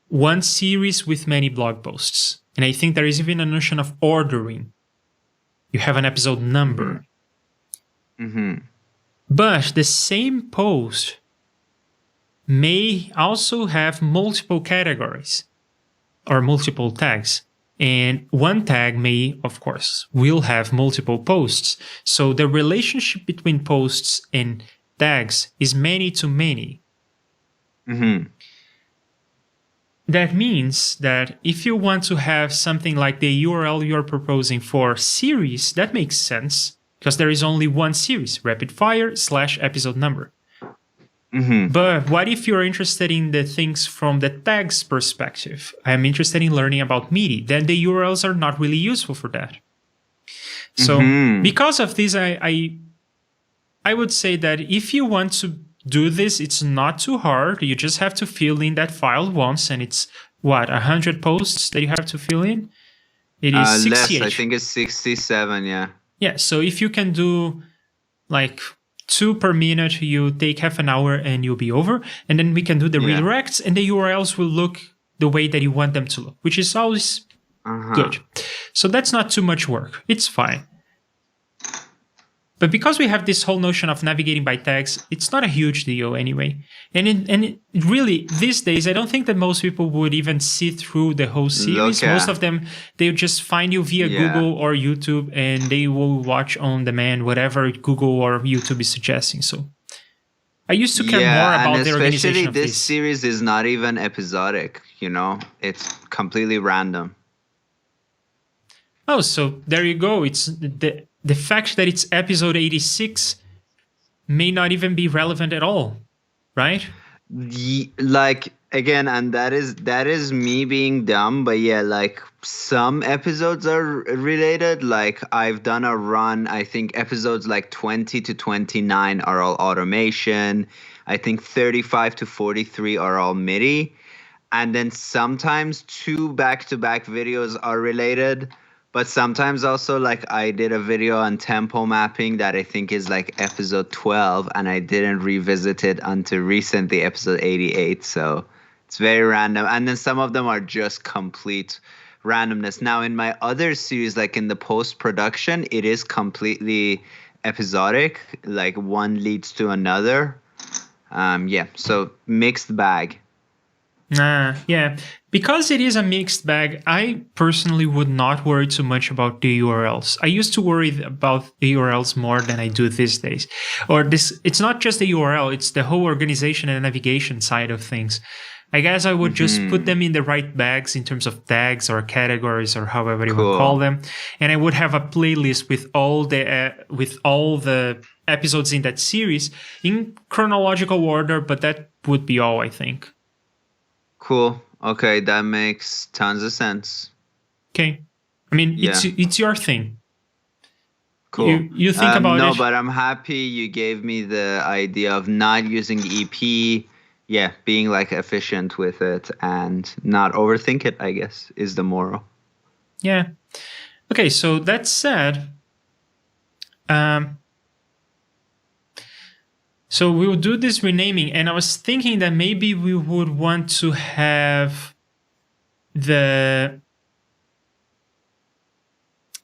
one series with many blog posts. And I think there is even a notion of ordering. You have an episode number. But the same post may also have multiple categories or multiple tags. And one tag may, of course, will have multiple posts. So the relationship between posts and tags is many to many. That means that if you want to have something like the URL you're proposing for series, that makes sense because there is only one series, rapid fire /episode number. But what if you're interested in the things from the tags perspective? I'm interested in learning about MIDI. Then the URLs are not really useful for that. So because of this, I would say that if you want to do this, it's not too hard. You just have to fill in that file once, and it's 100 posts that you have to fill in. It is 68. Less, I think it's 67. Yeah. Yeah. So if you can do like 2 per minute, you take half an hour and you'll be over. And then we can do the redirects, and the URLs will look the way that you want them to look, which is always good. So that's not too much work. It's fine. But because we have this whole notion of navigating by tags, it's not a huge deal anyway. And really, these days, I don't think that most people would even see through the whole series. Most of them, they'll just find you via Google or YouTube, and they will watch on demand whatever Google or YouTube is suggesting. So I used to care more about the organization of this series is not even episodic, it's completely random. Oh, so there you go. It's the fact that it's episode 86 may not even be relevant at all, right? Like, again, and that is me being dumb, but yeah, like some episodes are related. Like I've done a run, I think episodes like 20 to 29 are all automation. I think 35 to 43 are all MIDI. And then sometimes 2 back-to-back videos are related. But sometimes also, like, I did a video on tempo mapping that I think is like episode 12, and I didn't revisit it until recently, episode 88. So it's very random. And then some of them are just complete randomness. Now, in my other series, like in the post-production, it is completely episodic. Like one leads to another. So mixed bag. Yeah. Because it is a mixed bag, I personally would not worry too much about the URLs. I used to worry about the URLs more than I do these days. It's not just the URL, it's the whole organization and navigation side of things. I guess I would just put them in the right bags in terms of tags or categories or however you would call them. And I would have a playlist with all the episodes in that series in chronological order, but that would be all, I think. Cool. Okay, that makes tons of sense. Okay. I mean, Yeah. it's your thing. Cool. You think about no, it. but I'm happy you gave me the idea of not using EP. Yeah, being like efficient with it and not overthink it, I guess, is the moral. Yeah. Okay, so that said, so we'll do this renaming, and I was thinking that maybe we would want to have the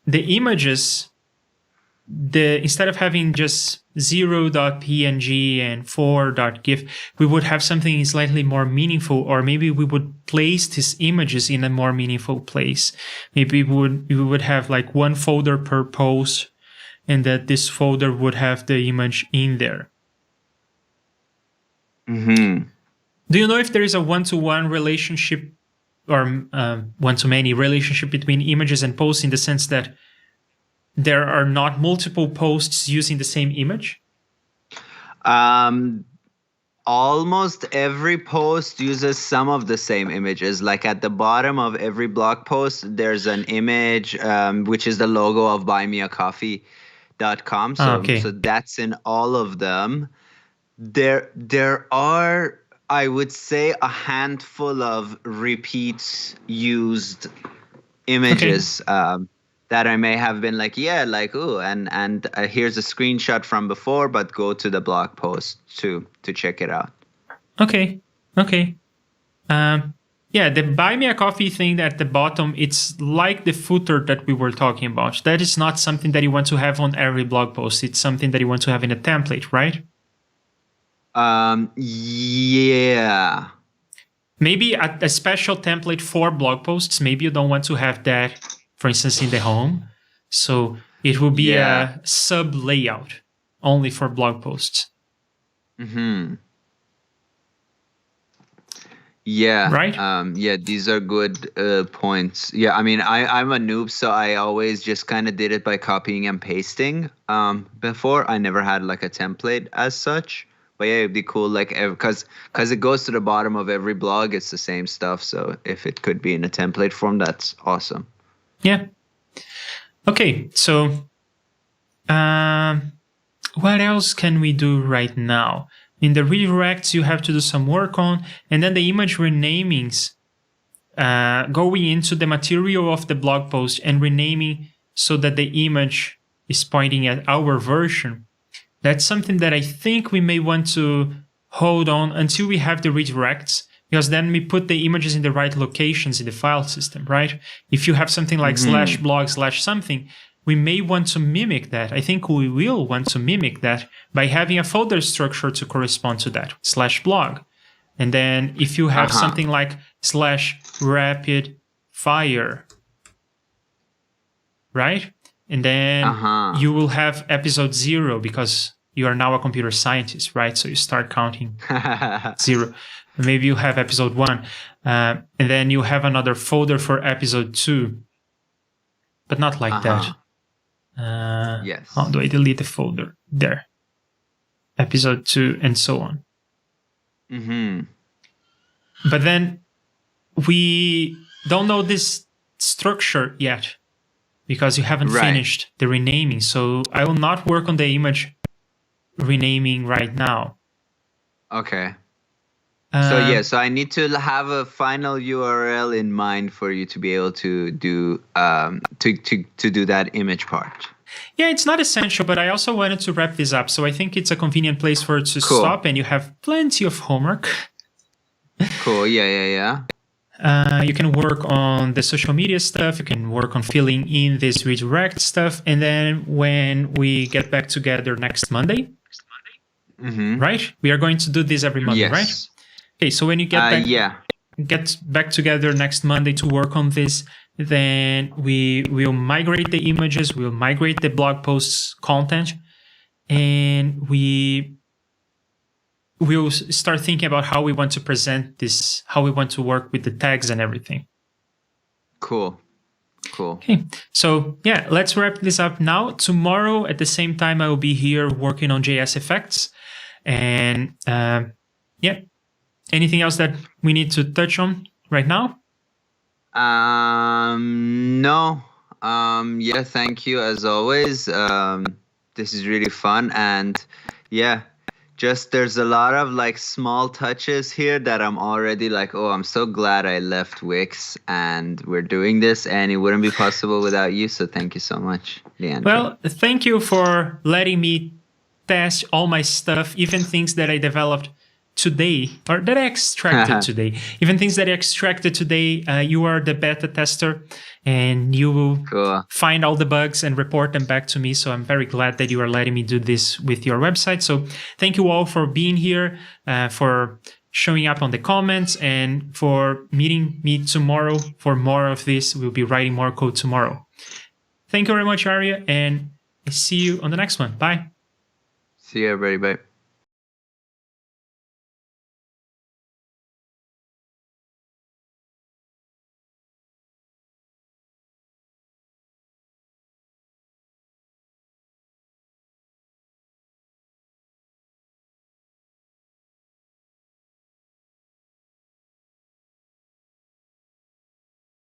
images, instead of having just 0.png and 4.gif, we would have something slightly more meaningful, or maybe we would place these images in a more meaningful place. Maybe we would have like one folder per post, and that this folder would have the image in there. Mm-hmm. Do you know if there is a one-to-one relationship or one-to-many relationship between images and posts, in the sense that there are not multiple posts using the same image? Almost every post uses some of the same images. Like at the bottom of every blog post, there's an image, which is the logo of buymeacoffee.com. So, Okay. so that's in all of them. There are, I would say, a handful of repeats used images. That I may have been like, yeah, like, ooh, and here's a screenshot from before, but go to the blog post to check it out. Okay. Yeah, the buy me a coffee thing at the bottom, it's like the footer that we were talking about. That is not something that you want to have on every blog post. It's something that you want to have in a template, right? Yeah. Maybe a special template for blog posts. Maybe you don't want to have that, for instance, in the home. So it will be a sub layout only for blog posts. Mm-hmm. Yeah. Right? Yeah, these are good points. Yeah, I mean, I'm a noob, so I always just kind of did it by copying and pasting. Before, I never had like a template as such. But yeah, it'd be cool, like, because it goes to the bottom of every blog. It's the same stuff. So if it could be in a template form, that's awesome. Yeah. Okay, so what else can we do right now? In the redirects, you have to do some work on, and then the image renamings, going into the material of the blog post and renaming so that the image is pointing at our version. That's something that I think we may want to hold on until we have the redirects, because then we put the images in the right locations in the file system, right? If you have something like /blog /something, we may want to mimic that. I think we will want to mimic that by having a folder structure to correspond to that, /blog. And then if you have something like /rapid-fire, right? And then you will have episode 0, because you are now a computer scientist, right? So you start counting 0. Maybe you have episode 1. And then you have another folder for episode 2. But not like that. Yes. How do I delete the folder? There. Episode 2 and so on. But then we don't know this structure yet, because you haven't finished the renaming. So I will not work on the image renaming right now. Okay. So I need to have a final URL in mind for you to be able to do to do that image part. Yeah, it's not essential, but I also wanted to wrap this up. So I think it's a convenient place for it to stop, and you have plenty of homework. Cool. Yeah. You can work on the social media stuff. You can work on filling in this redirect stuff. And then when we get back together next Monday, right? We are going to do this every Monday, right? Okay, so when you get back together next Monday to work on this, then we will migrate the images, we'll migrate the blog posts content, and we'll start thinking about how we want to present this, how we want to work with the tags and everything. Cool. Okay, so yeah, let's wrap this up now. Tomorrow at the same time, I will be here working on JS effects. And anything else that we need to touch on right now? No. Yeah, thank you as always. This is really fun, and yeah, just there's a lot of like small touches here that I'm already like, oh, I'm so glad I left Wix and we're doing this, and it wouldn't be possible without you. So thank you so much, Leandro. Well, thank you for letting me test all my stuff, even things that I developed today or that I extracted today. Even things that I extracted today, you are the beta tester and you will find all the bugs and report them back to me. So I'm very glad that you are letting me do this with your website. So thank you all for being here, for showing up on the comments, and for meeting me tomorrow for more of this. We'll be writing more code tomorrow. Thank you very much, Arya, and I see you on the next one. Bye. See you, everybody. Bye.